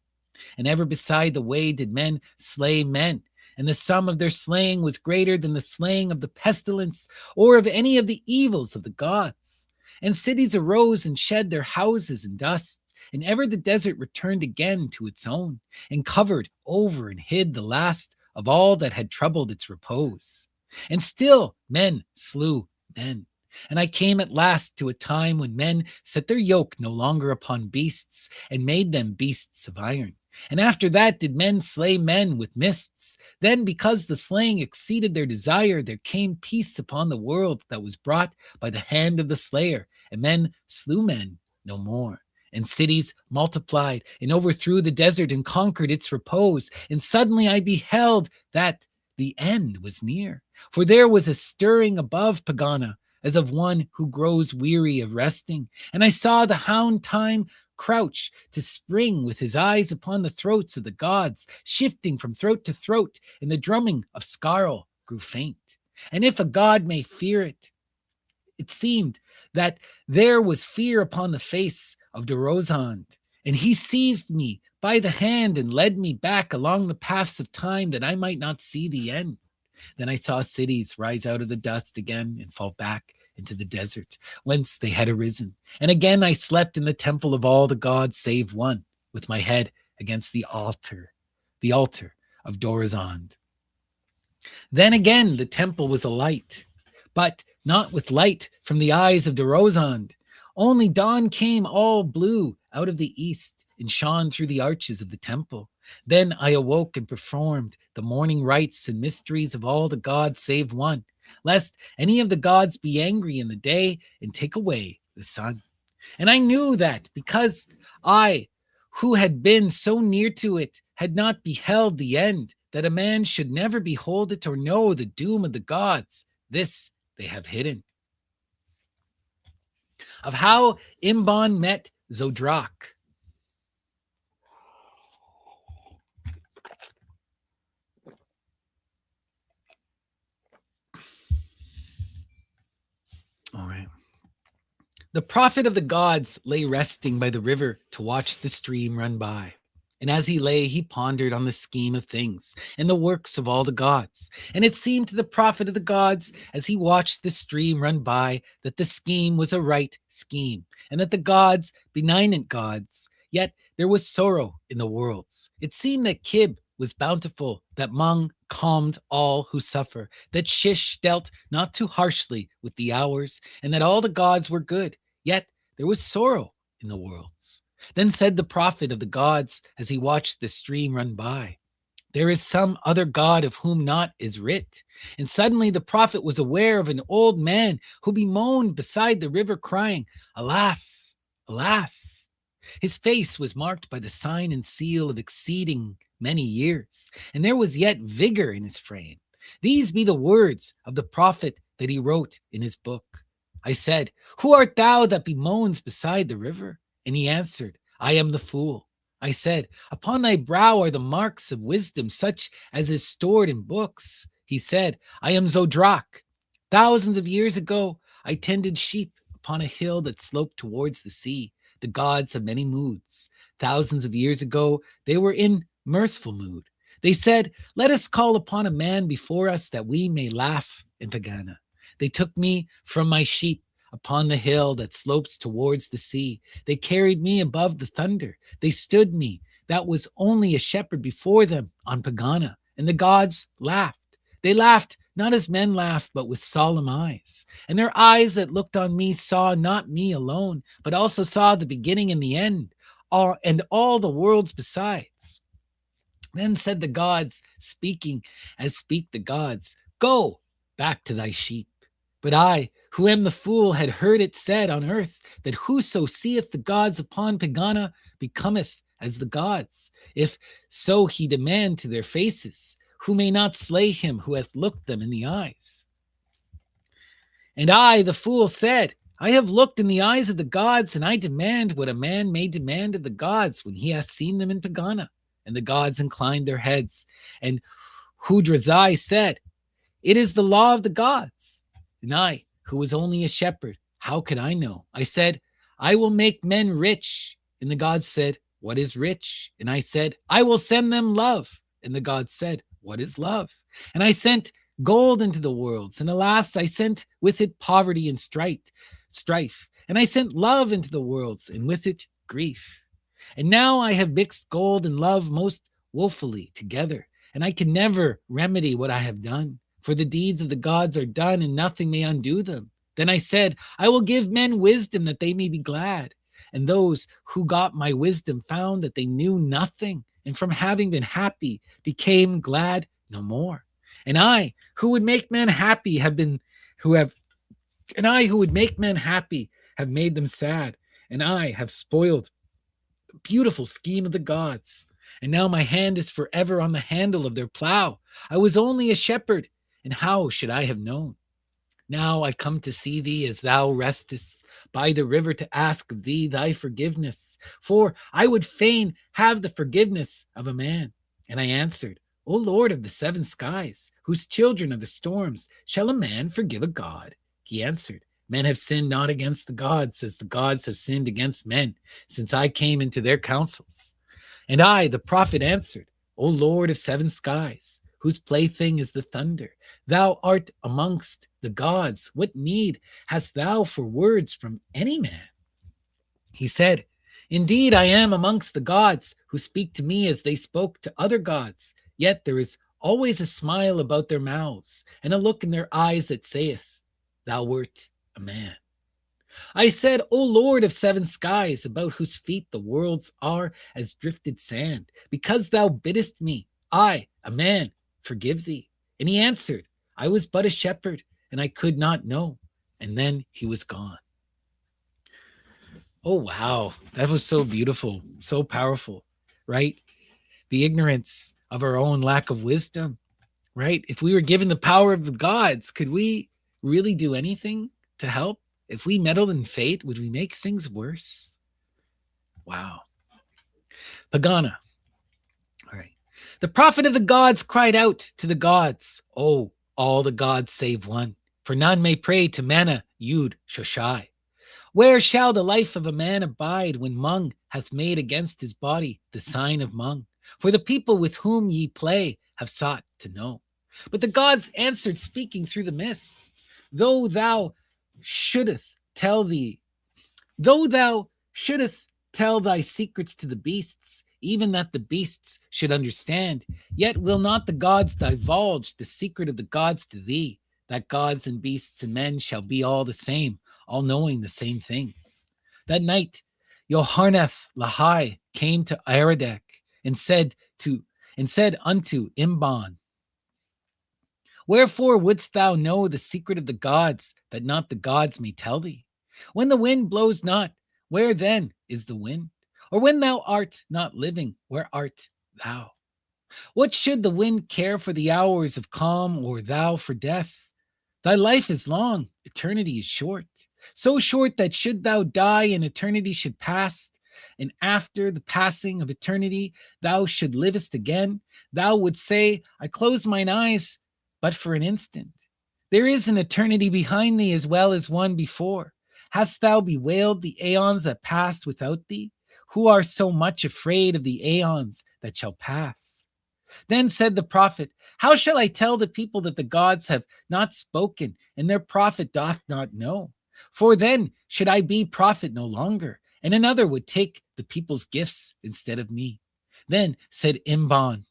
And ever beside the way did men slay men, and the sum of their slaying was greater than the slaying of the pestilence or of any of the evils of the gods. And cities arose and shed their houses in dust, and ever the desert returned again to its own, and covered over and hid the last of all that had troubled its repose. And still men slew men. And I came at last to a time when men set their yoke no longer upon beasts, and made them beasts of iron. And after that did men slay men with mists. Then, because the slaying exceeded their desire, there came peace upon the world that was brought by the hand of the slayer, and men slew men no more. And cities multiplied, and overthrew the desert, and conquered its repose. And suddenly I beheld that the end was near. For there was a stirring above Pegana, as of one who grows weary of resting. And I saw the hound Time crouch to spring with his eyes upon the throats of the gods, shifting from throat to throat, and the drumming of Skarl grew faint. And if a god may fear it, it seemed that there was fear upon the face of Dorozhand. And he seized me by the hand and led me back along the paths of time that I might not see the end. Then I saw cities rise out of the dust again and fall back into the desert whence they had arisen. And again I slept in the temple of all the gods save one, with my head against the altar of Dorazand. Then again the temple was alight, but not with light from the eyes of Dorozhand. Only dawn came all blue out of the east and shone through the arches of the temple. Then I awoke and performed the morning rites and mysteries of all the gods save one, lest any of the gods be angry in the day and take away the sun. And I knew that because I, who had been so near to it, had not beheld the end, that a man should never behold it or know the doom of the gods. This they have hidden. Of how Imban met Zodrak. All right. The prophet of the gods lay resting by the river to watch the stream run by. And as he lay, he pondered on the scheme of things and the works of all the gods. And it seemed to the prophet of the gods, as he watched the stream run by, that the scheme was a right scheme, and that the gods, benignant gods, yet there was sorrow in the worlds. It seemed that Kib was bountiful, that Mung calmed all who suffer, that Shish dealt not too harshly with the hours, and that all the gods were good, yet there was sorrow in the worlds. Then said the prophet of the gods as he watched the stream run by, there is some other god of whom naught is writ. And suddenly the prophet was aware of an old man who bemoaned beside the river, crying, Alas, alas. His face was marked by the sign and seal of exceeding many years, and there was yet vigor in his frame. These be the words of the prophet that he wrote in his book. I said, Who art thou that bemoans beside the river? And he answered, I am the fool. I said, Upon thy brow are the marks of wisdom, such as is stored in books. He said, I am Zodrak. Thousands of years ago, I tended sheep upon a hill that sloped towards the sea. The gods have many moods. Thousands of years ago, they were in mirthful mood. They said, Let us call upon a man before us that we may laugh in Pegana. They took me from my sheep upon the hill that slopes towards the sea. They carried me above the thunder. They stood me, that was only a shepherd before them on Pegana, and the gods laughed. They laughed not as men laugh, but with solemn eyes. And their eyes that looked on me saw not me alone, but also saw the beginning and the end, and all the worlds besides. Then said the gods, speaking as speak the gods, Go back to thy sheep. But I, who am the fool, had heard it said on earth that whoso seeth the gods upon Pegana becometh as the gods, if so he demand to their faces, who may not slay him who hath looked them in the eyes. And I, the fool, said, I have looked in the eyes of the gods, and I demand what a man may demand of the gods when he hath seen them in Pegana. And the gods inclined their heads. And Hudrazai said, It is the law of the gods. And I, who was only a shepherd, how could I know? I said, I will make men rich. And the gods said, What is rich? And I said, I will send them love. And the gods said, What is love? And I sent gold into the worlds. And alas, I sent with it poverty and strife. And I sent love into the worlds, and with it grief. And now I have mixed gold and love most woefully together. And I can never remedy what I have done. For the deeds of the gods are done, and nothing may undo them. Then I said, I will give men wisdom that they may be glad. And those who got my wisdom found that they knew nothing, and from having been happy became glad no more. And I, who would make men happy, have made them sad. And I have spoiled the beautiful scheme of the gods. And now my hand is forever on the handle of their plow. I was only a shepherd, and how should I have known? Now I come to see thee as thou restest by the river to ask of thee thy forgiveness, for I would fain have the forgiveness of a man. And I answered, O Lord of the seven skies, whose children are the storms, shall a man forgive a god? He answered, Men have sinned not against the gods, as the gods have sinned against men, since I came into their counsels. And I, the prophet, answered, O Lord of seven skies, whose plaything is the thunder, thou art amongst the gods. What need hast thou for words from any man? He said, Indeed, I am amongst the gods, who speak to me as they spoke to other gods. Yet there is always a smile about their mouths, and a look in their eyes that saith, Thou wert a man. I said, O Lord of seven skies, about whose feet the worlds are as drifted sand, because thou biddest me, I, a man, forgive thee. And he answered, I was but a shepherd, and I could not know. And then he was gone. Oh, wow. That was so beautiful, so powerful, right? The ignorance of our own lack of wisdom, right? If we were given the power of the gods, could we really do anything to help? If we meddled in fate, would we make things worse? Wow. Pegana. All right. The prophet of the gods cried out to the gods, Oh, all the gods save one, for none may pray to Mana, Yud, Shoshai. Where shall the life of a man abide when Mung hath made against his body the sign of Mung, for the people with whom ye play have sought to know. But the gods answered, speaking through the mist, though thou shouldest tell thee Though thou shouldest tell thy secrets to the beasts, even that the beasts should understand, yet will not the gods divulge the secret of the gods to thee, that gods and beasts and men shall be all the same, all knowing the same things. That night Yoharneth Lahai came to Aradek and said unto Imban, wherefore wouldst thou know the secret of the gods, that not the gods may tell thee? When the wind blows not, where then is the wind? Or when thou art not living, where art thou? What should the wind care for the hours of calm, or thou for death? Thy life is long, eternity is short. So short that should thou die and eternity should pass, and after the passing of eternity thou should livest again, thou wouldst say, I close mine eyes but for an instant. There is an eternity behind thee as well as one before. Hast thou bewailed the aeons that passed without thee, who are so much afraid of the aeons that shall pass? Then said the prophet, how shall I tell the people that the gods have not spoken, and their prophet doth not know? For then should I be prophet no longer, and another would take the people's gifts instead of me. Then said Imban,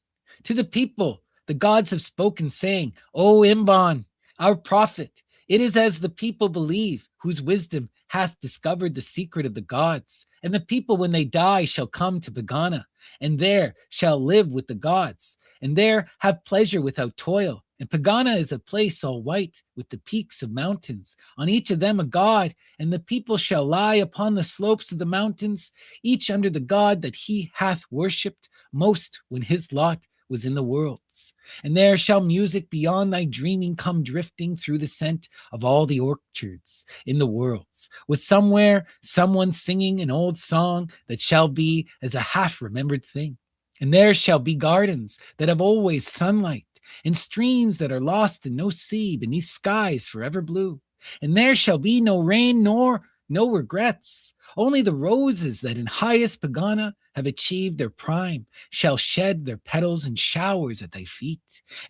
to the people, the gods have spoken, saying, O Imban, our prophet, it is as the people believe, whose wisdom hath discovered the secret of the gods. And the people, when they die, shall come to Pegana, and there shall live with the gods, and there have pleasure without toil. And Pegana is a place all white, with the peaks of mountains, on each of them a god, and the people shall lie upon the slopes of the mountains, each under the god that he hath worshipped most when his lot was in the worlds. And there shall music beyond thy dreaming come drifting through the scent of all the orchards in the worlds, with somewhere someone singing an old song that shall be as a half-remembered thing. And there shall be gardens that have always sunlight, and streams that are lost in no sea beneath skies forever blue. And there shall be no rain nor no regrets. Only the roses that in highest Pegana have achieved their prime shall shed their petals in showers at thy feet.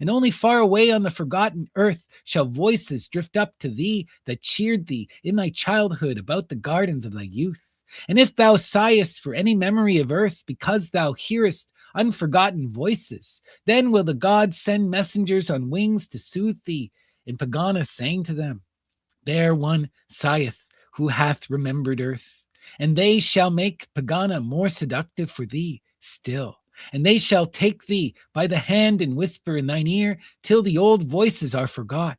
And only far away on the forgotten earth shall voices drift up to thee that cheered thee in thy childhood about the gardens of thy youth. And if thou sighest for any memory of earth because thou hearest unforgotten voices, then will the gods send messengers on wings to soothe thee. And Pegana sang to them, there one sigheth who hath remembered earth, and they shall make Pegana more seductive for thee still. And they shall take thee by the hand and whisper in thine ear till the old voices are forgot.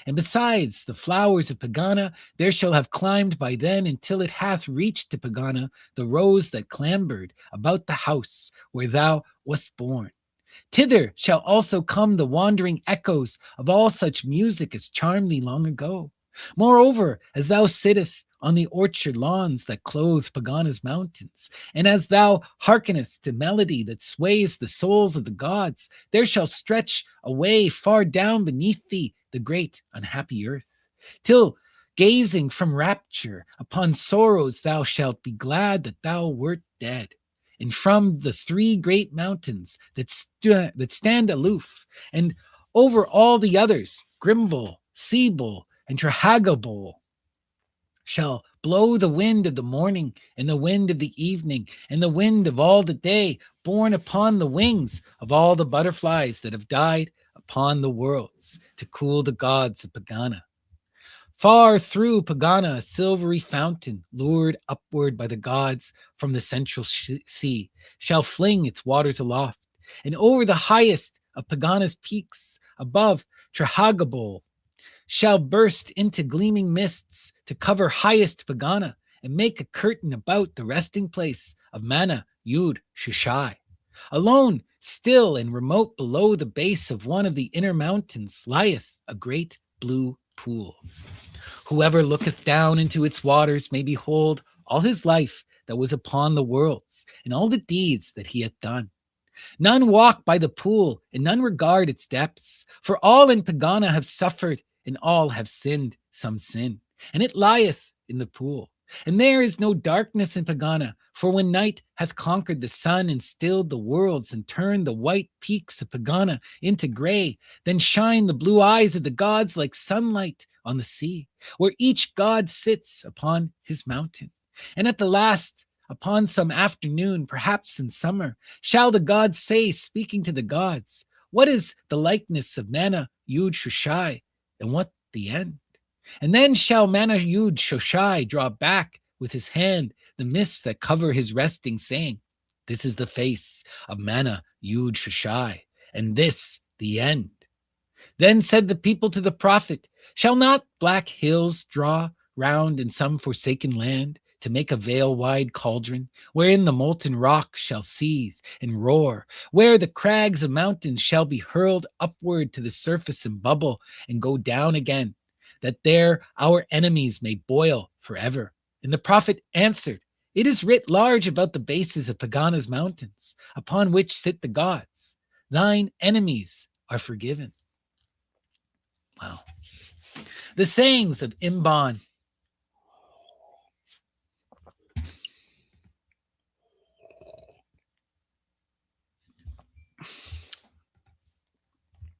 And besides the flowers of Pegana, there shall have climbed by then until it hath reached to Pegana the rose that clambered about the house where thou wast born. Thither shall also come the wandering echoes of all such music as charmed thee long ago. Moreover, as thou sittest on the orchard lawns that clothe Pegana's mountains, and as thou hearkenest to melody that sways the souls of the gods, there shall stretch away far down beneath thee the great unhappy earth, till gazing from rapture upon sorrows thou shalt be glad that thou wert dead. And from the three great mountains that stand aloof, and over all the others, Grimble, Seeble, and Trahagabol, shall blow the wind of the morning, and the wind of the evening, and the wind of all the day, borne upon the wings of all the butterflies that have died upon the worlds, to cool the gods of Pegana. Far through Pegana, a silvery fountain, lured upward by the gods from the central sea, shall fling its waters aloft, and over the highest of Pegana's peaks, above Trahagabol, shall burst into gleaming mists to cover highest Pegana and make a curtain about the resting place of Mana Yud Shushai. Alone, still and remote below the base of one of the inner mountains lieth a great blue pool. Whoever looketh down into its waters may behold all his life that was upon the worlds and all the deeds that he hath done. None walk by the pool and none regard its depths, for all in Pegana have suffered and all have sinned some sin, and it lieth in the pool. And there is no darkness in Pegana, for when night hath conquered the sun and stilled the worlds and turned the white peaks of Pegana into gray, then shine the blue eyes of the gods like sunlight on the sea, where each god sits upon his mountain. And at the last, upon some afternoon, perhaps in summer, shall the gods say, speaking to the gods, what is the likeness of Mana Yud Shushai, and what the end? And then shall Mana Yud Shoshai draw back with his hand the mists that cover his resting, saying, this is the face of Mana Yud Shoshai, and this the end. Then said the people to the prophet, shall not black hills draw round in some forsaken land to make a veil-wide cauldron, wherein the molten rock shall seethe and roar, where the crags of mountains shall be hurled upward to the surface and bubble and go down again, that there our enemies may boil forever? And the prophet answered, it is writ large about the bases of Pegana's mountains, upon which sit the gods. Thine enemies are forgiven. Wow. The sayings of Imban.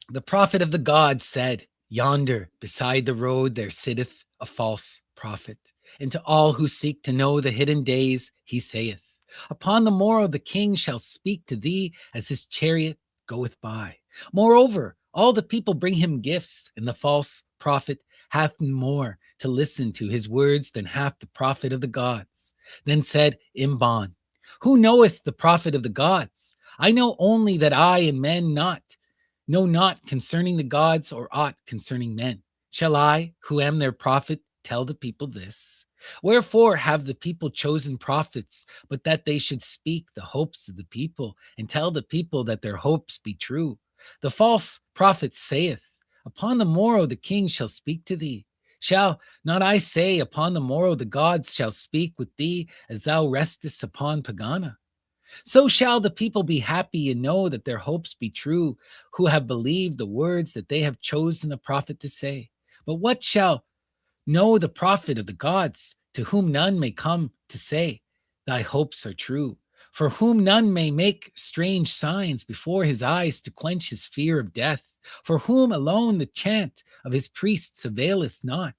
The prophet of the gods said, yonder beside the road there sitteth a false prophet, and to all who seek to know the hidden days he saith, upon the morrow the king shall speak to thee as his chariot goeth by. Moreover, all the people bring him gifts, and the false prophet hath more to listen to his words than hath the prophet of the gods. Then said Imban, who knoweth the prophet of the gods? I know only that I and men know not concerning the gods or aught concerning men. Shall I, who am their prophet, tell the people this? Wherefore have the people chosen prophets, but that they should speak the hopes of the people, and tell the people that their hopes be true? The false prophet saith, upon the morrow the king shall speak to thee. Shall not I say, upon the morrow the gods shall speak with thee, as thou restest upon Pegana? So shall the people be happy and know that their hopes be true, who have believed the words that they have chosen a prophet to say. But what shall know the prophet of the gods, to whom none may come to say, thy hopes are true, for whom none may make strange signs before his eyes to quench his fear of death, for whom alone the chant of his priests availeth not?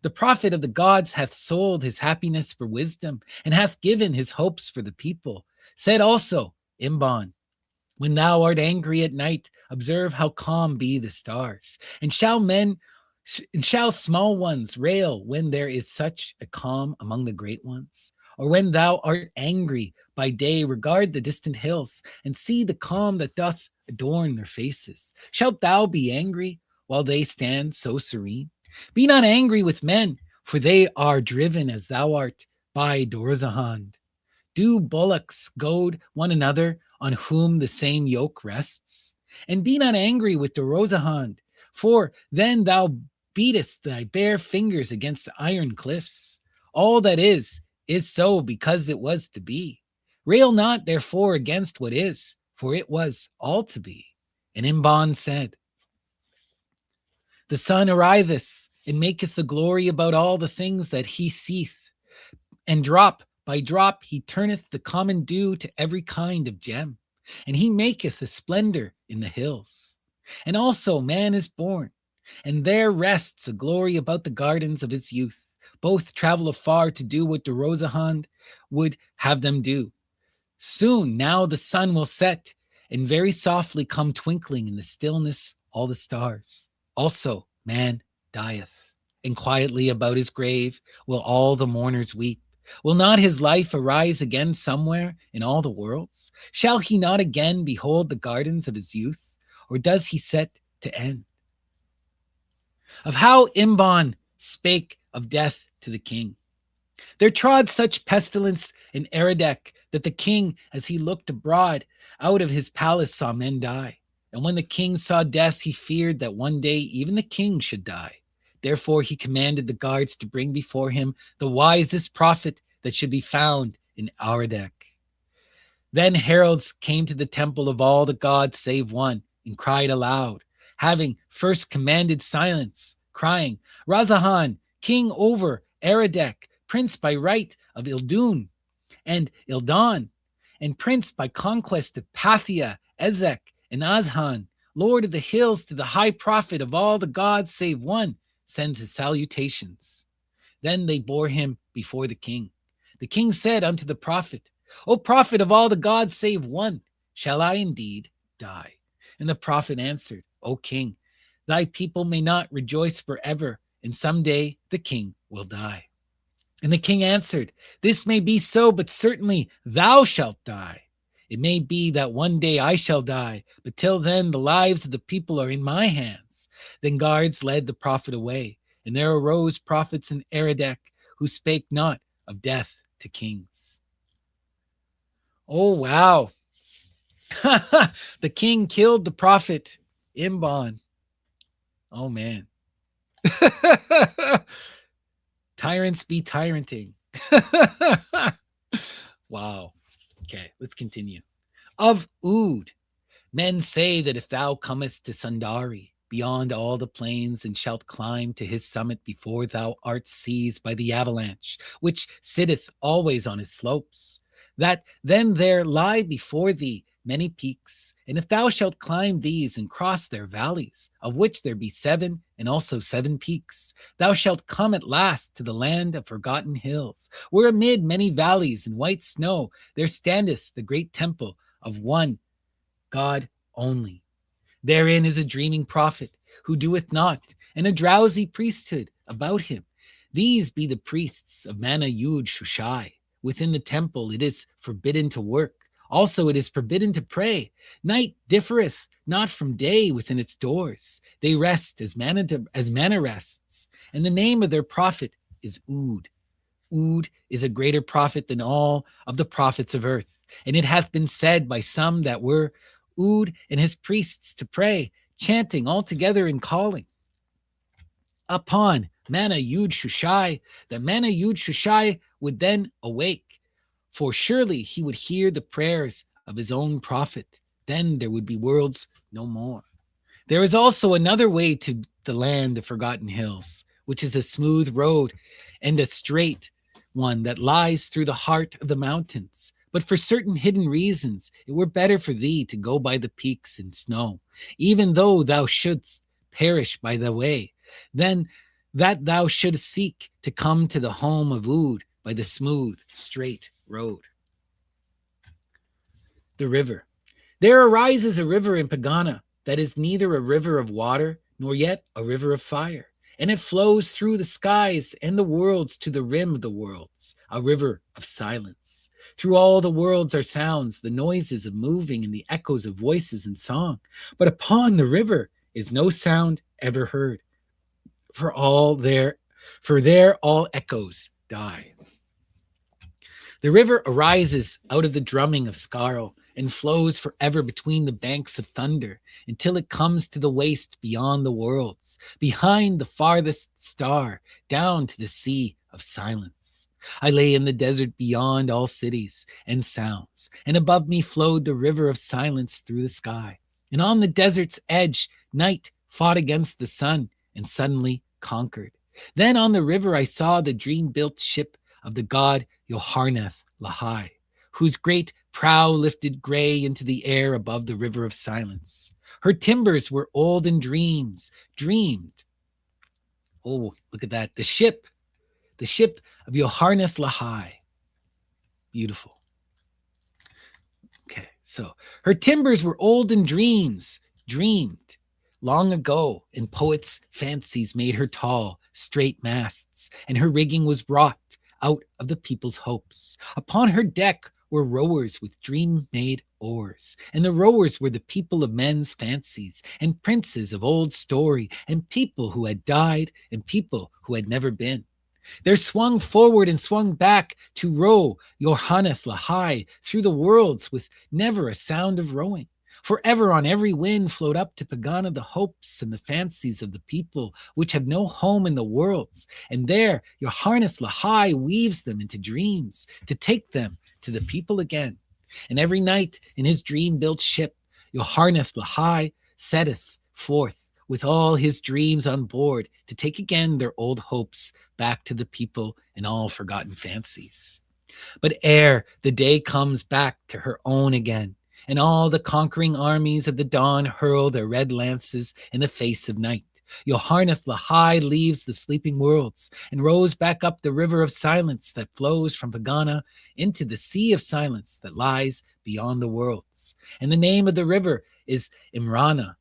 The prophet of the gods hath sold his happiness for wisdom, and hath given his hopes for the people. Said also Imban, when thou art angry at night, observe how calm be the stars. And shall small ones rail when there is such a calm among the great ones? Or when thou art angry by day, regard the distant hills, and see the calm that doth adorn their faces. Shalt thou be angry while they stand so serene? Be not angry with men, for they are driven as thou art by Dorzahand. Do bullocks goad one another on whom the same yoke rests? And be not angry with Dorozahand, for then thou beatest thy bare fingers against the iron cliffs. All that is so because it was to be. Rail not therefore against what is, for it was all to be. And Imban said, the sun arriveth and maketh the glory about all the things that he seeth, and drop by drop he turneth the common dew to every kind of gem, and he maketh a splendor in the hills. And also man is born, and there rests a glory about the gardens of his youth. Both travel afar to do what Dorozahand would have them do. Soon now the sun will set, and very softly come twinkling in the stillness all the stars. Also man dieth, and quietly about his grave will all the mourners weep. Will not his life arise again somewhere in all the worlds? Shall he not again behold the gardens of his youth? Or does he set to end? Of how Imban spake of death to the king. There trod such pestilence in Eredek that the king, as he looked abroad out of his palace, saw men die. And when the king saw death, he feared that one day even the king should die. Therefore he commanded the guards to bring before him the wisest prophet that should be found in Eredek. Then heralds came to the temple of all the gods save one, and cried aloud, having first commanded silence, crying, Razahan, king over Eredek, prince by right of Ildun and Ildan, and prince by conquest of Pathia, Ezek, and Azhan, lord of the hills, to the high prophet of all the gods save one, sends his salutations. Then they bore him before the king. The king said unto the prophet, O prophet of all the gods save one, shall I indeed die? And the prophet answered, O king, thy people may not rejoice forever, and some day the king will die. And the king answered, This may be so, but certainly thou shalt die. It may be that one day I shall die, but till then the lives of the people are in my hands. Then guards led the prophet away, and there arose prophets in Eredek who spake not of death to kings. Oh, wow. The king killed the prophet Imban. Oh, man. Tyrants be tyranting. Wow. Okay, let's continue. Of Ood, men say that if thou comest to Sundari, beyond all the plains, and shalt climb to his summit before thou art seized by the avalanche, which sitteth always on his slopes, that then there lie before thee many peaks, and if thou shalt climb these and cross their valleys, of which there be 7, and also 7 peaks, thou shalt come at last to the land of forgotten hills, where amid many valleys and white snow there standeth the great temple of one God only. Therein is a dreaming prophet who doeth not, and a drowsy priesthood about him. These be the priests of Mana Yud Shushai. Within the temple it is forbidden to work. Also it is forbidden to pray. Night differeth not from day within its doors. They rest as manna rests. And the name of their prophet is Ood. Ood is a greater prophet than all of the prophets of earth. And it hath been said by some that were Ood and his priests to pray, chanting all together and calling upon Mana Yud Shushai, that Mana Yud Shushai would then awake. For surely he would hear the prayers of his own prophet. Then there would be worlds no more. There is also another way to the land of forgotten hills, which is a smooth road and a straight one that lies through the heart of the mountains. But for certain hidden reasons, it were better for thee to go by the peaks and snow, even though thou shouldst perish by the way, than that thou shouldst seek to come to the home of Ood by the smooth, straight road. The river. There arises a river in Pegana that is neither a river of water nor yet a river of fire, and it flows through the skies and the worlds to the rim of the worlds, a river of silence. Through all the worlds are sounds, the noises of moving and the echoes of voices and song, but upon the river is no sound ever heard, for there all echoes die. The river arises out of the drumming of Scarl and flows forever between the banks of thunder until it comes to the waste beyond the worlds, behind the farthest star, down to the sea of silence. I lay in the desert beyond all cities and sounds, and above me flowed the river of silence through the sky. And on the desert's edge, night fought against the sun and suddenly conquered. Then on the river I saw the dream-built ship of the god Yoharneth Lahai, whose great prow lifted gray into the air above the river of silence. Her timbers were old and dreamed. Oh, look at that. The ship of Yoharneth Lahai. Beautiful. Okay, so her timbers were old and dreamed long ago, and poets' fancies made her tall, straight masts, and her rigging was wrought out of the people's hopes. Upon her deck were rowers with dream-made oars, and the rowers were the people of men's fancies, and princes of old story, and people who had died, and people who had never been. There swung forward and swung back to row Yoharneth Lahai through the worlds with never a sound of rowing. Forever on every wind flowed up to Pegana the hopes and the fancies of the people which have no home in the worlds, and there Yoharneth Lahai weaves them into dreams to take them to the people again. And every night in his dream-built ship, Yoharneth Lahai setteth forth with all his dreams on board to take again their old hopes back to the people and all forgotten fancies. But ere the day comes back to her own again, and all the conquering armies of the dawn hurl their red lances in the face of night, Yoharneth Lahai leaves the sleeping worlds and rows back up the river of silence that flows from Pegana into the sea of silence that lies beyond the worlds. And the name of the river is Imrana,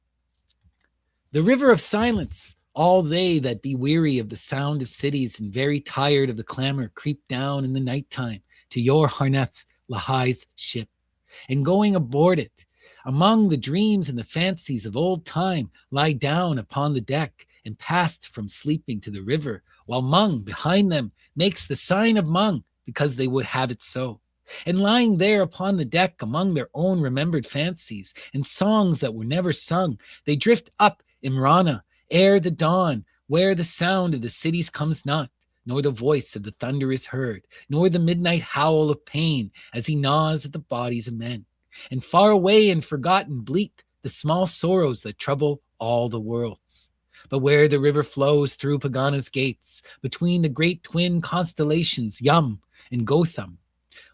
the river of silence. All they that be weary of the sound of cities and very tired of the clamor creep down in the nighttime to Yoharneth Lahai's ship, and going aboard it, among the dreams and the fancies of old time, lie down upon the deck and passed from sleeping to the river, while Mung behind them makes the sign of Mung, because they would have it so. And lying there upon the deck among their own remembered fancies and songs that were never sung, they drift up Imrana ere the dawn, where the sound of the cities comes not, nor the voice of the thunder is heard, nor the midnight howl of pain as he gnaws at the bodies of men. And far away and forgotten bleat the small sorrows that trouble all the worlds. But where the river flows through Pegana's gates, between the great twin constellations Yum and Gotham,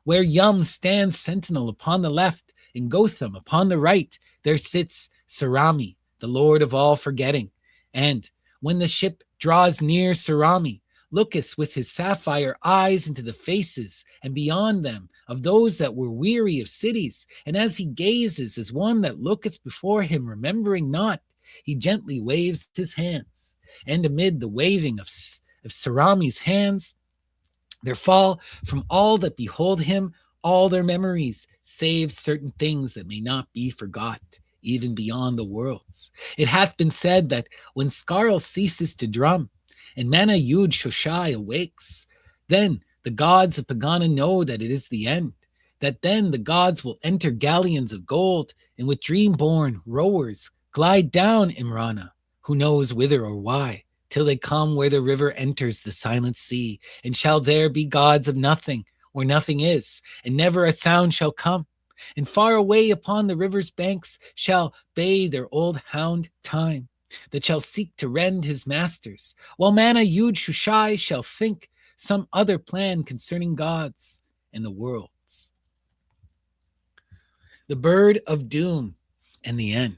where Yum stands sentinel upon the left and Gotham upon the right, there sits Sarami, the lord of all forgetting. And when the ship draws near Sarami, looketh with his sapphire eyes into the faces and beyond them of those that were weary of cities, and as he gazes as one that looketh before him remembering not, he gently waves his hands, and amid the waving of Sarami's hands there fall from all that behold him all their memories, save certain things that may not be forgot, even beyond the worlds. It hath been said that when Skarl ceases to drum, and Mana Yud Shoshai awakes, then the gods of Pegana know that it is the end, that then the gods will enter galleons of gold, and with dream-born rowers glide down Imrana, who knows whither or why, till they come where the river enters the silent sea, and shall there be gods of nothing, where nothing is, and never a sound shall come. And far away upon the river's banks shall bay their old hound Time, that shall seek to rend his masters, while Mana Yud Shushai shall think some other plan concerning gods and the worlds. The Bird of Doom and the End.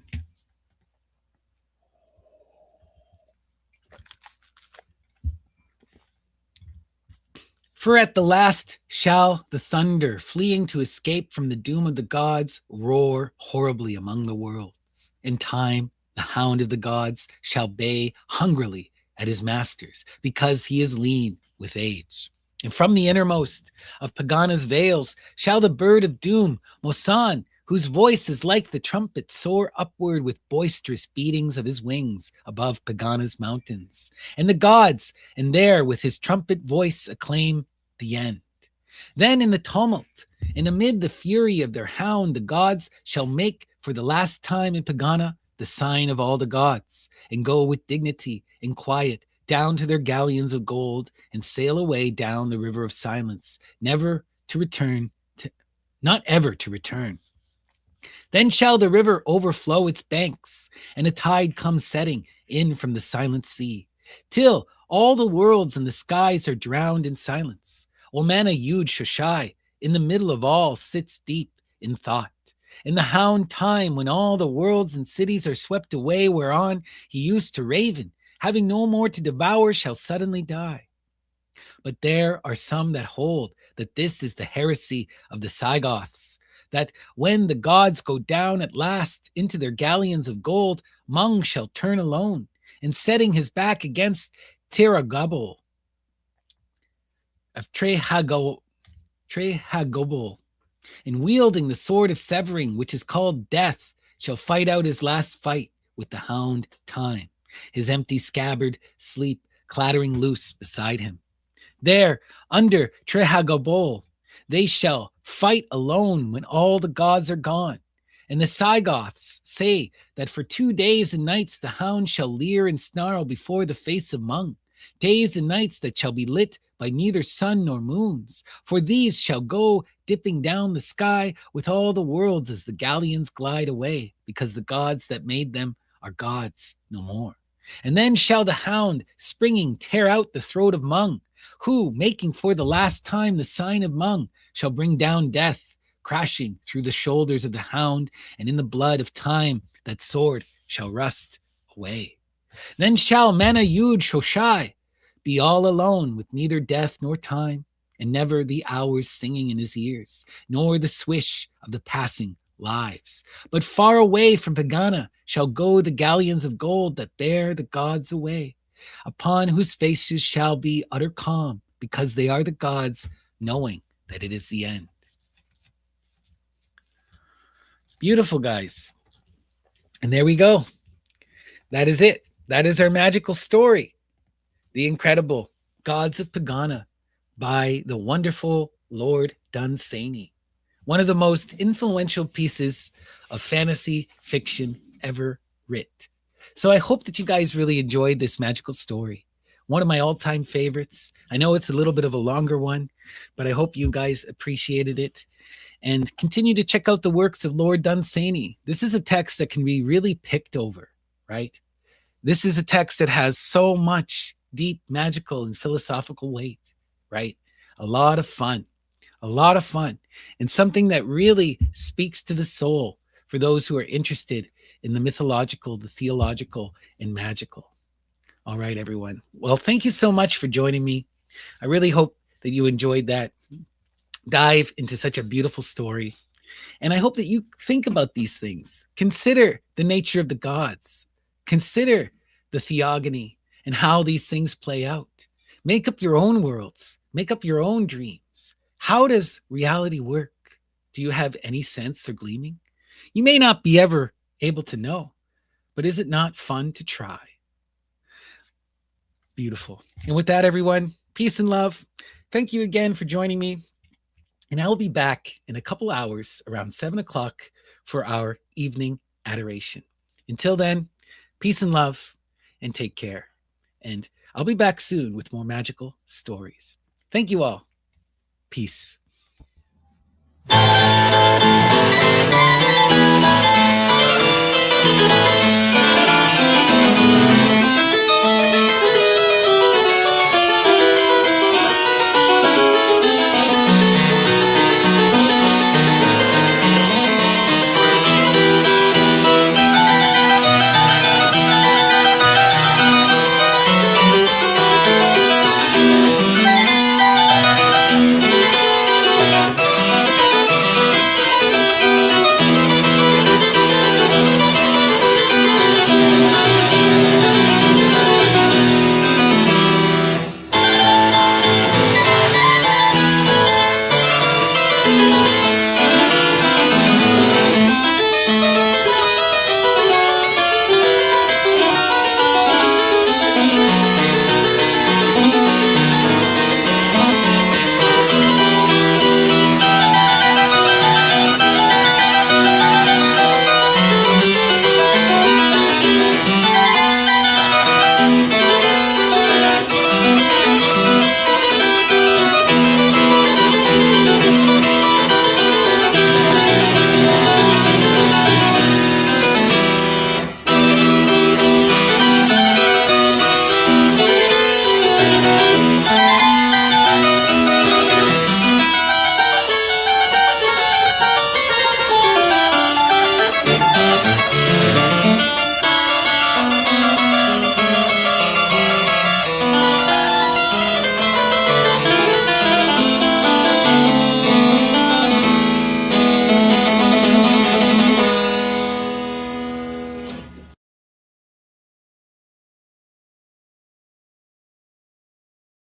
For at the last shall the thunder, fleeing to escape from the doom of the gods, roar horribly among the worlds. In time, the hound of the gods shall bay hungrily at his masters, because he is lean with age. And from the innermost of Pegana's vales shall the bird of doom, Mosan, whose voice is like the trumpet, soar upward with boisterous beatings of his wings above Pegana's mountains. And the gods, and there with his trumpet voice acclaim the end. Then in the tumult, and amid the fury of their hound, the gods shall make for the last time in Pegana the sign of all the gods, and go with dignity and quiet down to their galleons of gold, and sail away down the river of silence, never to return, not ever to return. Then shall the river overflow its banks, and a tide come setting in from the silent sea, till all the worlds and the skies are drowned in silence. While Mana Yud Shoshai, in the middle of all, sits deep in thought. In the hound Time, when all the worlds and cities are swept away, whereon he used to raven, having no more to devour, shall suddenly die. But there are some that hold that this is the heresy of the Cygoths, that when the gods go down at last into their galleons of gold, Mung shall turn alone, and setting his back against Tiragabol of Trehagobol, and wielding the sword of severing, which is called death, shall fight out his last fight with the hound Time, his empty scabbard sleep clattering loose beside him. There, under Trehagobol, they shall fight alone when all the gods are gone. And the Cygoths say that for 2 days and nights the hound shall leer and snarl before the face of Mung, days and nights that shall be lit by neither sun nor moons, for these shall go dipping down the sky with all the worlds as the galleons glide away, because the gods that made them are gods no more. And then shall the hound, springing, tear out the throat of Mung, who, making for the last time the sign of Mung, shall bring down death, crashing through the shoulders of the hound, and in the blood of time that sword shall rust away. Then shall Mana Yud Shoshai be all alone with neither death nor time, and never the hours singing in his ears, nor the swish of the passing lives. But far away from Pegana shall go the galleons of gold that bear the gods away, upon whose faces shall be utter calm, because they are the gods, knowing that it is the end. Beautiful, guys. And there we go. That is it. That is our magical story. The Incredible Gods of Pegana by the wonderful Lord Dunsany. One of the most influential pieces of fantasy fiction ever writ. So I hope that you guys really enjoyed this magical story. One of my all-time favorites. I know it's a little bit of a longer one, but I hope you guys appreciated it. And continue to check out the works of Lord Dunsany. This is a text that can be really picked over, right? This is a text that has so much deep magical and philosophical weight, right? A lot of fun, and something that really speaks to the soul for those who are interested in the mythological, the theological, and magical. All right, everyone. Well, thank you so much for joining me. I really hope that you enjoyed that dive into such a beautiful story. And I hope that you think about these things. Consider the nature of the gods. Consider the theogony and how these things play out. Make up your own worlds. Make up your own dreams. How does reality work? Do you have any sense or gleaming? You may not be ever able to know, but is it not fun to try? Beautiful. And with that, everyone, peace and love. Thank you again for joining me. And I'll be back in a couple hours around 7 o'clock for our evening adoration. Until then, peace and love, and take care. And I'll be back soon with more magical stories. Thank you all. Peace.